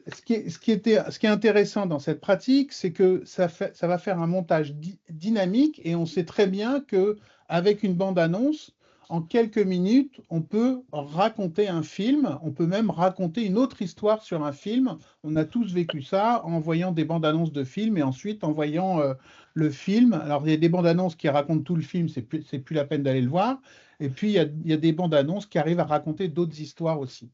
Ce qui est intéressant dans cette pratique, c'est que ça va faire un montage dynamique, et on sait très bien qu'avec une bande-annonce, en quelques minutes, on peut raconter un film, on peut même raconter une autre histoire sur un film. On a tous vécu ça en voyant des bandes-annonces de films et ensuite en voyant le film. Alors, il y a des bandes-annonces qui racontent tout le film, c'est plus la peine d'aller le voir. Et puis, il y a des bandes-annonces qui arrivent à raconter d'autres histoires aussi.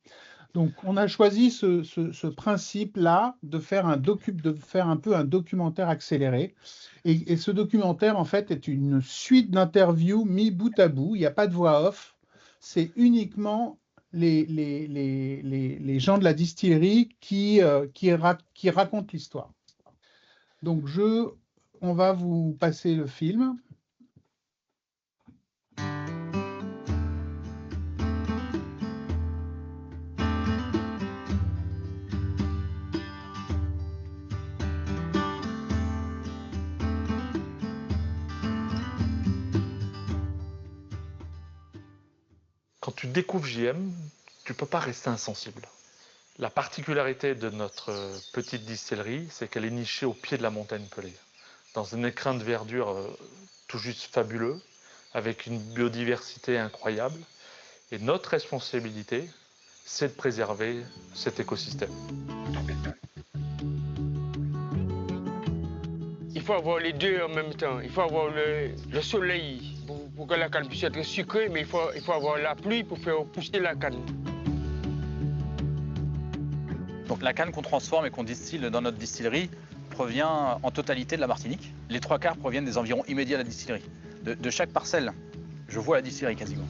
Donc, on a choisi ce principe-là de faire un peu un documentaire accéléré. Et ce documentaire, en fait, est une suite d'interviews mis bout à bout. Il n'y a pas de voix off. C'est uniquement les gens de la distillerie qui racontent l'histoire. Donc, on va vous passer le film. Quand tu découvres JM, tu ne peux pas rester insensible. La particularité de notre petite distillerie, c'est qu'elle est nichée au pied de la montagne Pelée, dans un écrin de verdure tout juste fabuleux, avec une biodiversité incroyable. Et notre responsabilité, c'est de préserver cet écosystème. Il faut avoir les deux en même temps. Il faut avoir le soleil pour que la canne puisse être sucrée, mais il faut avoir la pluie pour faire pousser la canne. Donc la canne qu'on transforme et qu'on distille dans notre distillerie provient en totalité de la Martinique. Les 3/4 proviennent des environs immédiats de la distillerie. De chaque parcelle, je vois la distillerie quasiment.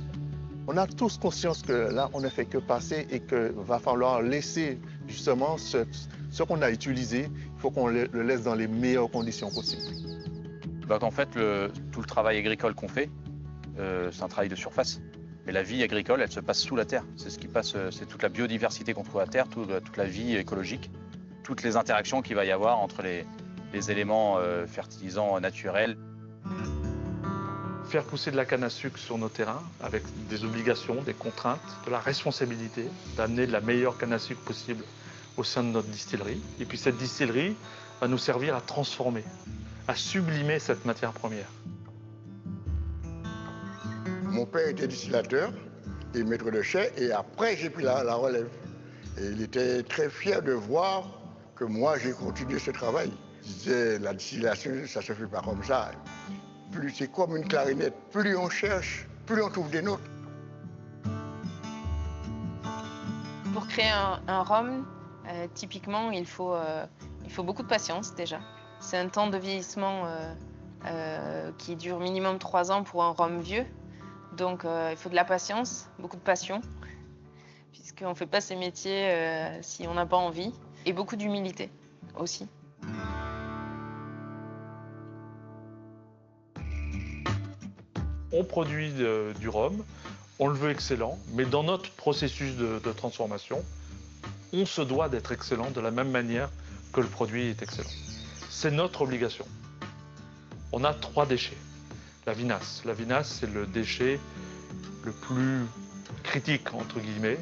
On a tous conscience que là, on ne fait que passer et qu'il va falloir laisser justement ce qu'on a utilisé, il faut qu'on le laisse dans les meilleures conditions possibles. Donc en fait, tout le travail agricole qu'on fait, c'est un travail de surface. Mais la vie agricole, elle se passe sous la terre. C'est ce qui passe, c'est toute la biodiversité qu'on trouve à terre, toute la vie écologique, toutes les interactions qu'il va y avoir entre les éléments fertilisants naturels. Faire pousser de la canne à sucre sur nos terrains avec des obligations, des contraintes, de la responsabilité d'amener de la meilleure canne à sucre possible au sein de notre distillerie. Et puis cette distillerie va nous servir à transformer, à sublimer cette matière première. Mon père était distillateur et maître de chai, et après j'ai pris la relève. Et il était très fier de voir que moi j'ai continué ce travail. Il disait, la distillation, ça se fait pas comme ça. Plus c'est comme une clarinette, plus on cherche, plus on trouve des notes. Pour créer un rhum, typiquement, il faut beaucoup de patience déjà. C'est un temps de vieillissement qui dure minimum 3 ans pour un rhum vieux. Donc il faut de la patience, beaucoup de passion, puisqu'on ne fait pas ces métiers si on n'a pas envie. Et beaucoup d'humilité aussi. On produit du rhum, on le veut excellent, mais dans notre processus de transformation, on se doit d'être excellent de la même manière que le produit est excellent. C'est notre obligation. On a 3 déchets. La vinasse. La vinasse, c'est le déchet le plus critique, entre guillemets.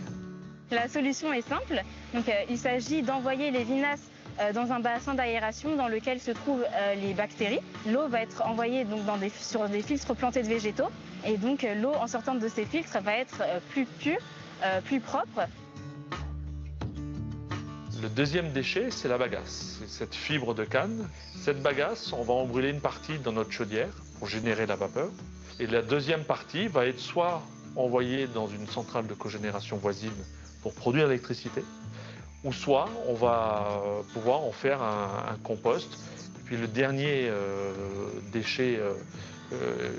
La solution est simple. Donc, il s'agit d'envoyer les vinasses dans un bassin d'aération dans lequel se trouvent les bactéries. L'eau va être envoyée donc, sur des filtres plantés de végétaux. Et donc l'eau en sortant de ces filtres va être plus pure, plus propre. Le deuxième déchet, c'est la bagasse. C'est cette fibre de canne. Cette bagasse, on va en brûler une partie dans notre chaudière pour générer la vapeur. Et la deuxième partie va être soit envoyée dans une centrale de cogénération voisine pour produire l'électricité, ou soit on va pouvoir en faire un compost. Et puis le dernier déchet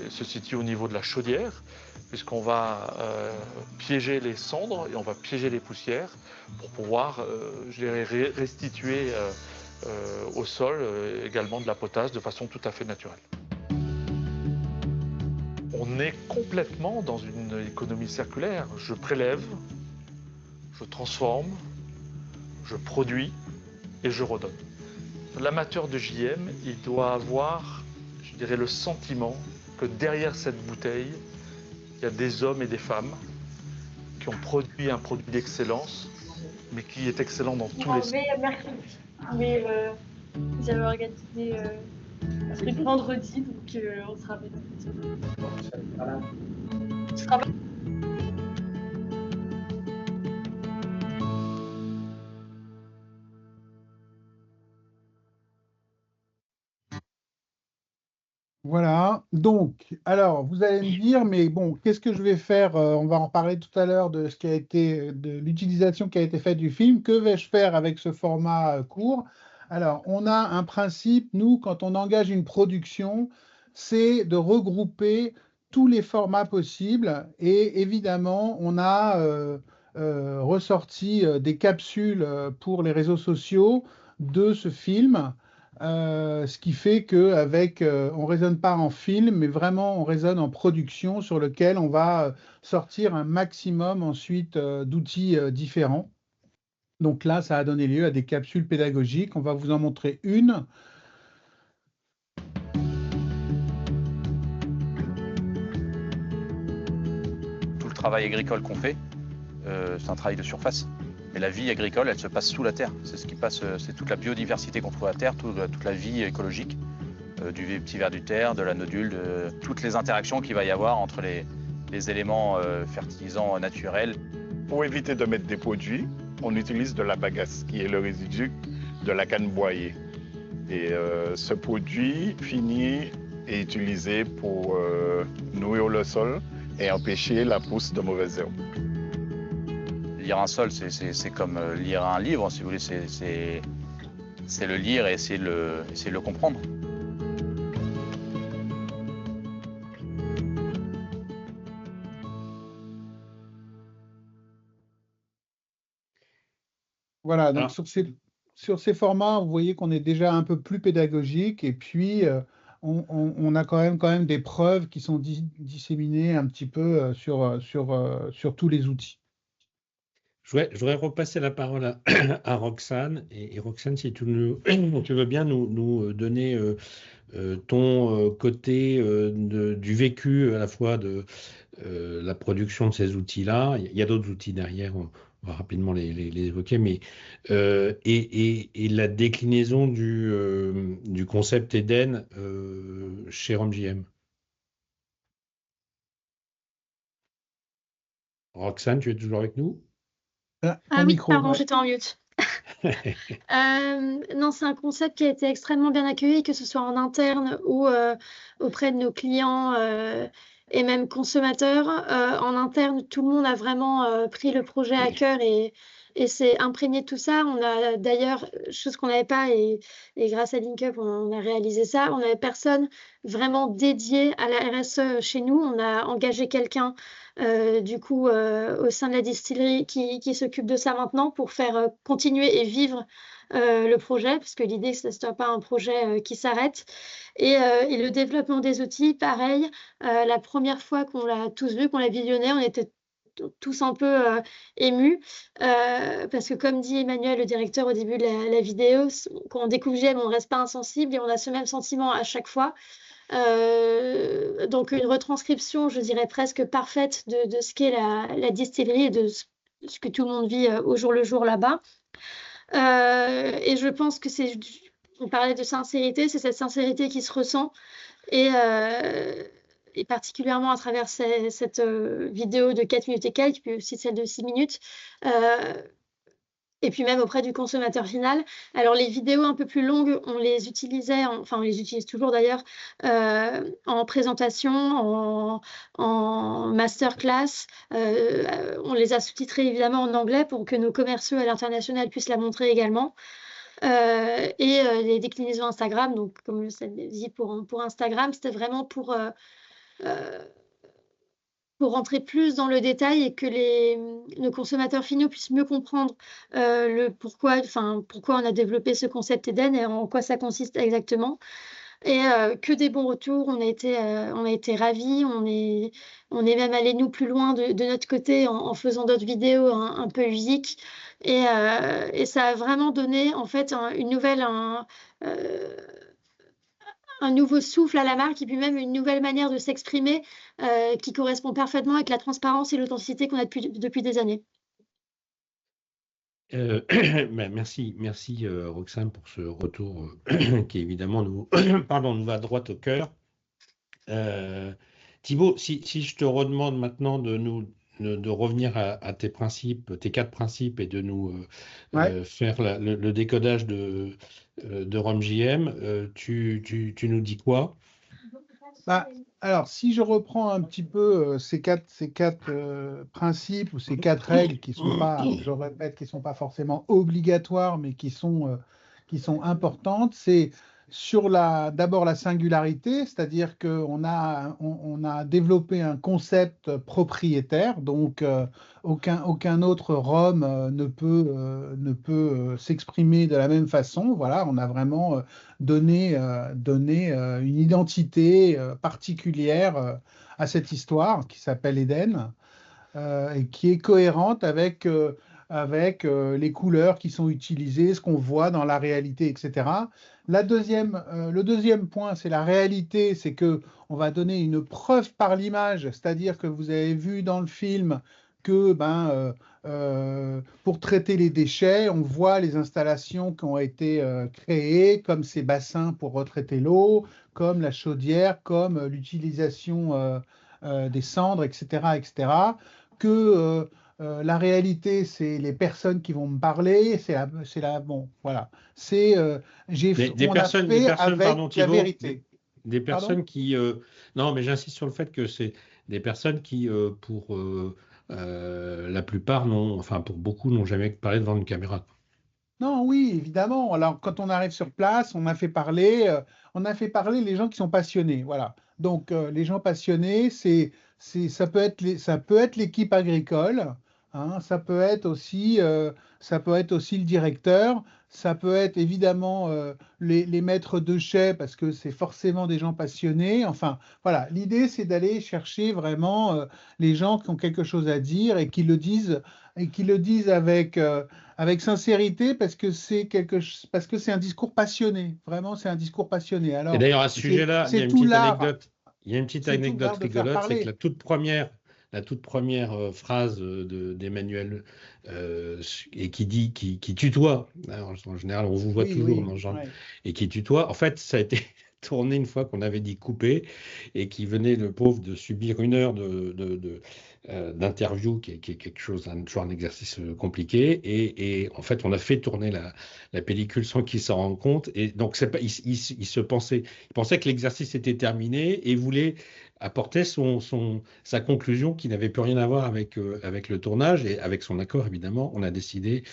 se situe au niveau de la chaudière, puisqu'on va piéger les cendres et on va piéger les poussières pour pouvoir restituer au sol également de la potasse de façon tout à fait naturelle. On est complètement dans une économie circulaire. Je prélève, je transforme, je produis et je redonne. L'amateur de JM, il doit avoir, je dirais, le sentiment que derrière cette bouteille, il y a des hommes et des femmes qui ont produit un produit d'excellence, mais qui est excellent dans tous les sens. Mercredi, mais j'avais organisé un truc vendredi, donc on sera avec. Tu seras pas. Voilà, donc, alors, vous allez me dire, mais bon, qu'est-ce que je vais faire? On va en parler tout à l'heure de ce qui a été, de l'utilisation qui a été faite du film. Que vais-je faire avec ce format court? Alors, on a un principe, nous, quand on engage une production, c'est de regrouper tous les formats possibles. Et évidemment, on a ressorti des capsules pour les réseaux sociaux de ce film. Ce qui fait qu'avec, on ne raisonne pas en film, mais vraiment on raisonne en production sur lequel on va sortir un maximum ensuite d'outils différents. Donc là, ça a donné lieu à des capsules pédagogiques. On va vous en montrer une. Tout le travail agricole qu'on fait, c'est un travail de surface. Mais la vie agricole, elle se passe sous la terre. C'est ce qui passe, c'est toute la biodiversité qu'on trouve à terre, toute la vie écologique, du petit ver du terre, de la nodule, de toutes les interactions qu'il va y avoir entre les éléments fertilisants naturels. Pour éviter de mettre des produits, on utilise de la bagasse, qui est le résidu de la canne broyée. Et ce produit fini est utilisé pour nourrir le sol et empêcher la pousse de mauvaises herbes. Lire un sol, c'est comme lire un livre, si vous voulez, c'est le lire et essayer de le comprendre. Voilà, donc sur ces formats, vous voyez qu'on est déjà un peu plus pédagogique et puis on a quand même des preuves qui sont disséminées un petit peu sur tous les outils. Je voudrais repasser la parole à Roxane. Et Roxane, si tu veux bien nous donner ton côté du vécu à la fois de la production de ces outils-là. Il y a d'autres outils derrière, on va rapidement les évoquer, mais et la déclinaison du concept Eden chez RomJM. Roxane, tu es toujours avec nous? Ah Ton oui, micro, pardon, ouais. j'étais en mute. Non, c'est un concept qui a été extrêmement bien accueilli, que ce soit en interne ou auprès de nos clients et même consommateurs. En interne, tout le monde a vraiment pris le projet à cœur et s'est imprégné de tout ça. On a d'ailleurs, chose qu'on n'avait pas, et grâce à LinkUp, on a réalisé ça. On n'avait personne vraiment dédié à la RSE chez nous. On a engagé quelqu'un du coup au sein de la distillerie qui s'occupe de ça maintenant pour faire continuer et vivre le projet, parce que l'idée, c'est que ce ne soit pas un projet qui s'arrête. Et le développement des outils, pareil, la première fois qu'on l'a tous vu, qu'on l'a visionné, on était tous un peu émus, parce que comme dit Emmanuel, le directeur, au début de la vidéo, quand on découvre GM, on ne reste pas insensible et on a ce même sentiment à chaque fois. Donc une retranscription, je dirais presque parfaite de ce qu'est la distillerie et de ce que tout le monde vit au jour le jour là-bas. Et je pense que on parlait de sincérité, c'est cette sincérité qui se ressent et particulièrement à travers cette vidéo de 4 minutes et quelques, puis aussi celle de 6 minutes. Et puis même auprès du consommateur final. Alors les vidéos un peu plus longues, on les utilisait, enfin on les utilise toujours d'ailleurs, en présentation, en masterclass. On les a sous-titrés évidemment en anglais pour que nos commerciaux à l'international puissent la montrer également. Et les déclinaisons Instagram, donc comme je l'ai dit pour Instagram, c'était vraiment pour rentrer plus dans le détail et que nos consommateurs finaux puissent mieux comprendre pourquoi on a développé ce concept Eden et en quoi ça consiste exactement. Et que des bons retours, on a été ravis, on est même allé nous plus loin de notre côté en faisant d'autres vidéos un peu ludiques. Et ça a vraiment donné en fait un nouveau souffle à la marque et puis même une nouvelle manière de s'exprimer qui correspond parfaitement avec la transparence et l'authenticité qu'on a depuis des années. Merci, Roxane, pour ce retour qui évidemment nous va droit au cœur. Thibaut, si je te redemande maintenant de revenir à tes principes, tes 4 principes, et de nous faire le décodage de RomJM, tu nous dis quoi? Alors, si je reprends un petit peu ces quatre principes ou ces 4 règles qui sont pas, je répète, qui sont pas forcément obligatoires, mais qui sont importantes, c'est sur d'abord la singularité, c'est-à-dire qu'on a développé un concept propriétaire, donc aucun autre rhum ne peut s'exprimer de la même façon. Voilà, on a vraiment donné une identité particulière à cette histoire qui s'appelle Eden et qui est cohérente avec les couleurs qui sont utilisées, ce qu'on voit dans la réalité, etc. Le deuxième point, c'est la réalité, c'est qu'on va donner une preuve par l'image, c'est-à-dire que vous avez vu dans le film que pour traiter les déchets, on voit les installations qui ont été créées, comme ces bassins pour retraiter l'eau, comme la chaudière, comme l'utilisation des cendres, etc., etc. Que la réalité, c'est les personnes qui vont me parler, bon, voilà. Des personnes, pardon, Thibaut, la vérité. Des personnes qui, non, mais j'insiste sur le fait que c'est des personnes qui, pour la plupart, pour beaucoup, n'ont jamais parlé devant une caméra. Non, oui, évidemment. Alors, quand on arrive sur place, on a fait parler les gens qui sont passionnés. Voilà. Donc, les gens passionnés, ça peut être l'équipe agricole, hein, ça peut être aussi le directeur, ça peut être évidemment les maîtres de chais parce que c'est forcément des gens passionnés. Enfin, voilà. L'idée, c'est d'aller chercher vraiment les gens qui ont quelque chose à dire et qui le disent avec sincérité parce que c'est un discours passionné. Vraiment, c'est un discours passionné. Alors, et d'ailleurs, à ce sujet-là, il y a une petite anecdote rigolote, c'est que la toute première la toute première phrase d'Emmanuel et qui tutoie. Alors, en général, on vous voit Oui, toujours oui, dans ce genre, ouais. et qui tutoie. En fait, ça a été tourné une fois qu'on avait dit couper et qui venait, le pauvre, de subir 1 heure d'interview, qui est quelque chose, toujours un exercice compliqué. Et en fait, on a fait tourner la pellicule sans qu'il s'en rende compte. Et donc, il pensait que l'exercice était terminé et voulait apporter sa conclusion qui n'avait plus rien à voir avec le tournage. Et avec son accord, évidemment, on a décidé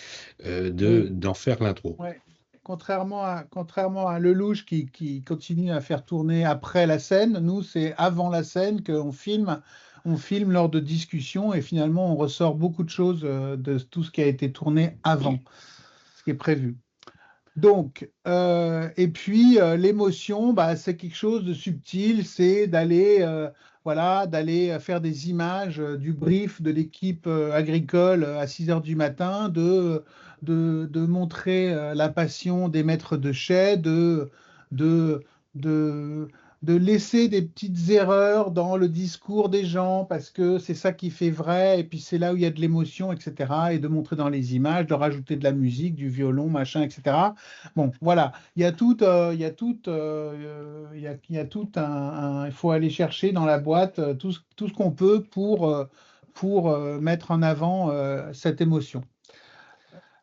Oui. d'en faire l'intro. Ouais. Contrairement à Lelouch qui continue à faire tourner après la scène, nous, c'est avant la scène qu'on filme. On filme lors de discussions et finalement, on ressort beaucoup de choses de tout ce qui a été tourné avant, ce qui est prévu. Donc, et puis l'émotion, bah, c'est quelque chose de subtil, c'est d'aller d'aller faire des images du brief de l'équipe agricole à 6 heures du matin, de montrer la passion des maîtres de chais, de, de, de laisser des petites erreurs dans le discours des gens parce que c'est ça qui fait vrai, et puis c'est là où il y a de l'émotion, etc. Et de montrer dans les images, de rajouter de la musique, du violon, machin, etc. Bon, voilà, il y a tout, il y a tout, il y a tout il faut aller chercher dans la boîte tout ce qu'on peut pour mettre en avant cette émotion.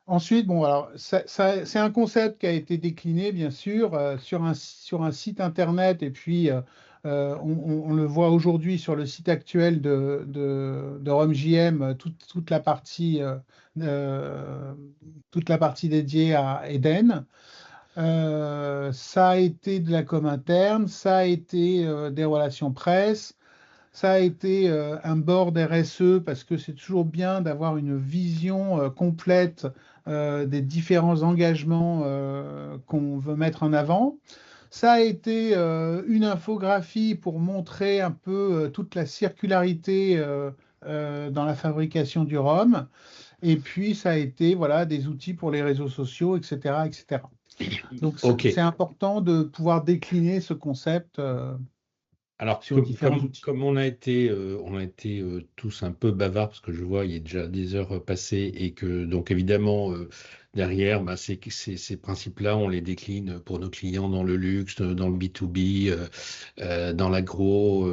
Ensuite, bon, alors, c'est un concept qui a été décliné, bien sûr, sur un site internet, et puis on le voit aujourd'hui sur le site actuel de RomJM, toute la partie dédiée à Eden. Ça a été de la com interne, ça a été des relations presse, ça a été un board RSE parce que c'est toujours bien d'avoir une vision complète des différents engagements qu'on veut mettre en avant. Ça a été une infographie pour montrer un peu toute la circularité dans la fabrication du rhum. Et puis, ça a été des outils pour les réseaux sociaux, etc., etc. Donc, c'est important de pouvoir décliner ce concept Alors, sur différents outils. comme on a été tous un peu bavards, parce que je vois, il y a déjà des heures passées, et que, donc, évidemment, derrière, ces principes-là, on les décline pour nos clients dans le luxe, dans le B2B, dans l'agro,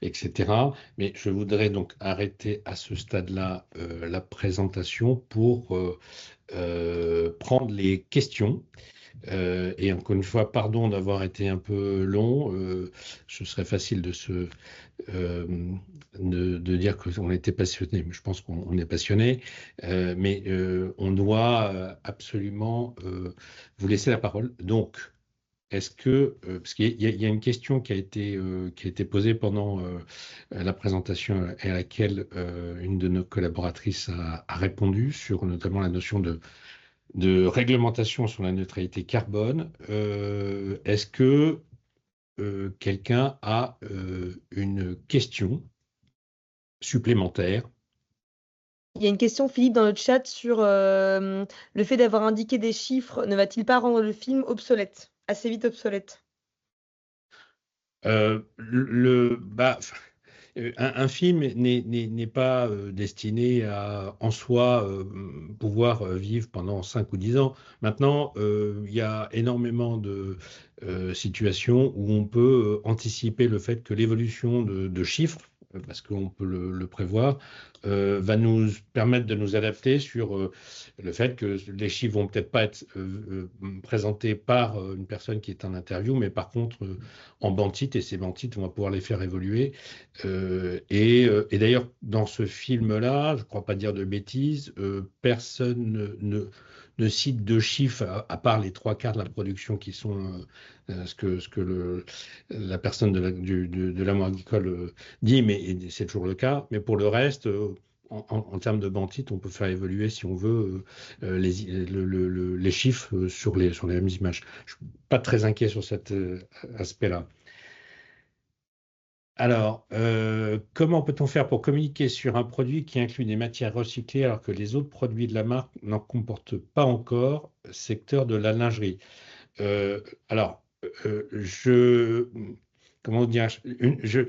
etc. Mais je voudrais donc arrêter à ce stade-là la présentation pour prendre les questions. Et encore une fois, pardon d'avoir été un peu long. Ce serait facile de dire qu'on était passionné, mais je pense qu'on est passionné. Mais on doit absolument vous laisser la parole. Donc, est-ce que, parce qu'il y a une question qui a été posée pendant la présentation, et à laquelle une de nos collaboratrices a répondu, sur notamment la notion de réglementation sur la neutralité carbone. Est-ce que quelqu'un a une question supplémentaire? Il y a une question, Philippe, dans le chat sur le fait d'avoir indiqué des chiffres ne va-t-il pas rendre le film obsolète, assez vite obsolète? Un film n'est pas destiné à, en soi, pouvoir vivre pendant 5 ou 10 ans. Maintenant, il y a énormément de situations où on peut anticiper le fait que l'évolution de chiffres, parce qu'on peut le prévoir, va nous permettre de nous adapter sur le fait que les chiffres vont peut-être pas être présentés par une personne qui est en interview, mais par contre en bandtites, et ces bandtites, on va pouvoir les faire évoluer. Et d'ailleurs, dans ce film-là, je ne crois pas dire de bêtises, personne ne cite de chiffres, à part les 3/4 de la production qui sont ce que la personne de l'amour agricole dit, mais c'est toujours le cas. Mais pour le reste, en termes de bandit, on peut faire évoluer, si on veut, les chiffres sur les mêmes images. Je ne suis pas très inquiet sur cet aspect-là. Alors, comment peut-on faire pour communiquer sur un produit qui inclut des matières recyclées alors que les autres produits de la marque n'en comportent pas encore, secteur de la lingerie? Alors, comment dire,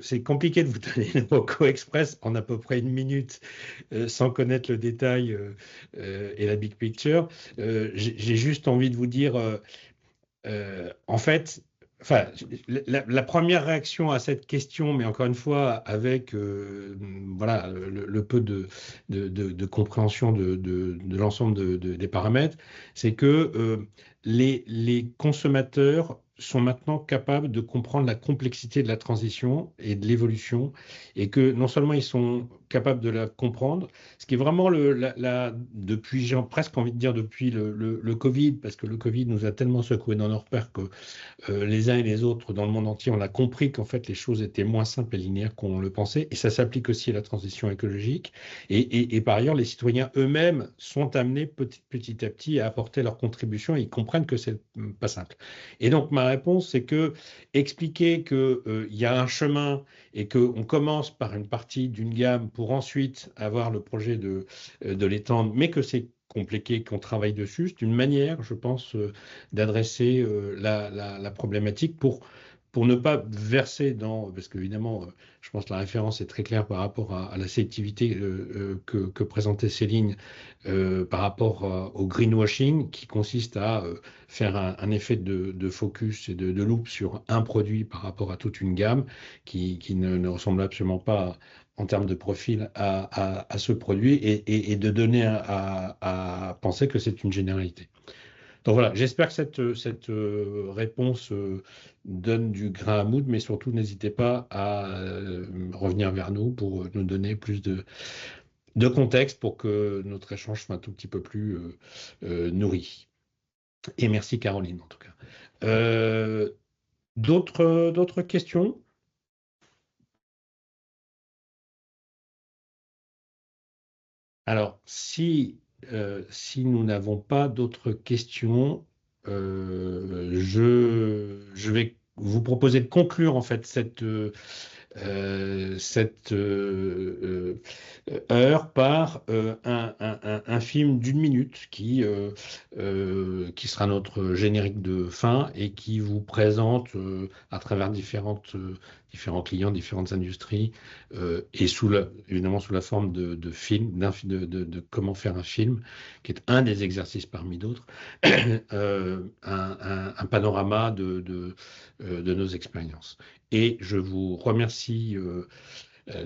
c'est compliqué de vous donner le Moco Express en à peu près 1 minute sans connaître le détail et la big picture. J'ai juste envie de vous dire, en fait, enfin, la première réaction à cette question, mais encore une fois, avec voilà, le peu de compréhension de l'ensemble des paramètres, c'est que les consommateurs sont maintenant capables de comprendre la complexité de la transition et de l'évolution, et que non seulement ils sont capables de la comprendre, ce qui est vraiment depuis, j'ai presque envie de dire depuis le Covid, parce que le Covid nous a tellement secoué dans nos repères que les uns et les autres dans le monde entier, on a compris qu'en fait les choses étaient moins simples et linéaires qu'on le pensait, et ça s'applique aussi à la transition écologique. Et par ailleurs, les citoyens eux-mêmes sont amenés petit à petit à apporter leur contribution, et ils comprennent que c'est pas simple. Et donc ma réponse, c'est que expliquer qu'il y a un chemin et qu'on commence par une partie d'une gamme pour ensuite avoir le projet de l'étendre, mais que c'est compliqué, qu'on travaille dessus, c'est une manière, je pense, d'adresser la problématique pour ne pas verser dans, parce qu'évidemment, je pense que la référence est très claire par rapport à la sélectivité que présentait Céline par rapport au greenwashing, qui consiste à faire un effet de focus et de loupe sur un produit par rapport à toute une gamme qui ne ressemble absolument pas en termes de profil à ce produit, et de donner à penser que c'est une généralité. Donc voilà, j'espère que cette réponse donne du grain à moudre, mais surtout n'hésitez pas à revenir vers nous pour nous donner plus de contexte pour que notre échange soit un tout petit peu plus nourri. Et merci Caroline en tout cas. D'autres questions ? Alors, si nous n'avons pas d'autres questions, je vais vous proposer de conclure en fait cette heure par un film d'1 minute qui sera notre générique de fin et qui vous présente à travers différents clients, différentes industries, et évidemment sous la forme de film, de comment faire un film, qui est un des exercices parmi d'autres, un panorama de nos expériences. Et je vous remercie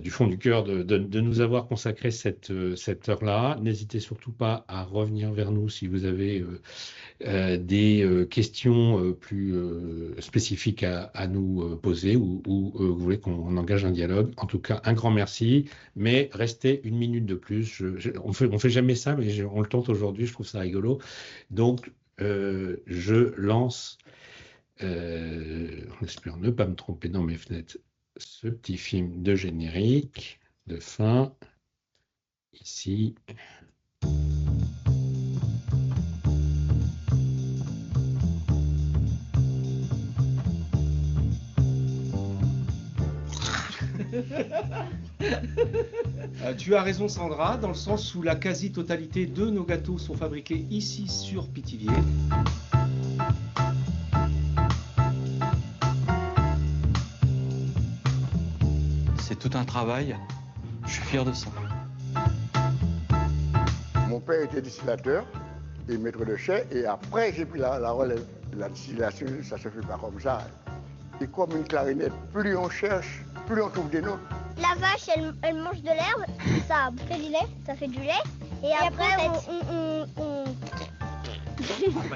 du fond du cœur de nous avoir consacré cette heure-là. N'hésitez surtout pas à revenir vers nous si vous avez des questions plus spécifiques à nous poser, ou vous voulez qu'on engage un dialogue. En tout cas, un grand merci, mais restez 1 minute de plus. On fait jamais ça, mais on le tente aujourd'hui, je trouve ça rigolo. Donc, je lance, en espérant ne pas me tromper dans mes fenêtres, ce petit film de générique de fin, ici. Tu as raison Sandra, dans le sens où la quasi-totalité de nos gâteaux sont fabriqués ici sur Pithiviers. C'est tout un travail, je suis fier de ça. Mon père était distillateur et maître de chai, et après j'ai pris la relève. La distillation, ça se fait pas comme ça. Et comme une clarinette, plus on cherche, plus on trouve des notes. La vache, elle mange de l'herbe, ça fait du lait, ça fait du lait, et après on...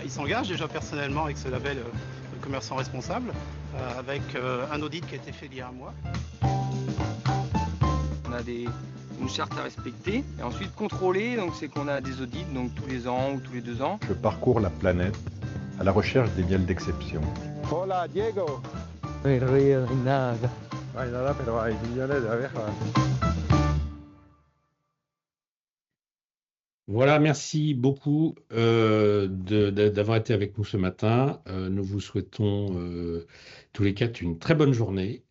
Il s'engage déjà personnellement avec ce label commerçant responsable, avec un audit qui a été fait il y a 1 mois. On a une charte à respecter et ensuite contrôler, donc c'est qu'on a des audits donc tous les ans ou tous les 2 ans. Je parcours la planète à la recherche des miels d'exception. Hola, Diego. Voilà, merci beaucoup d'avoir été avec nous ce matin. Nous vous souhaitons tous les 4 une très bonne journée,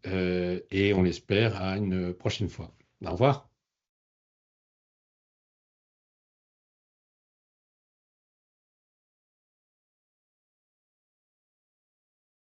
et on l'espère à une prochaine fois. Au revoir.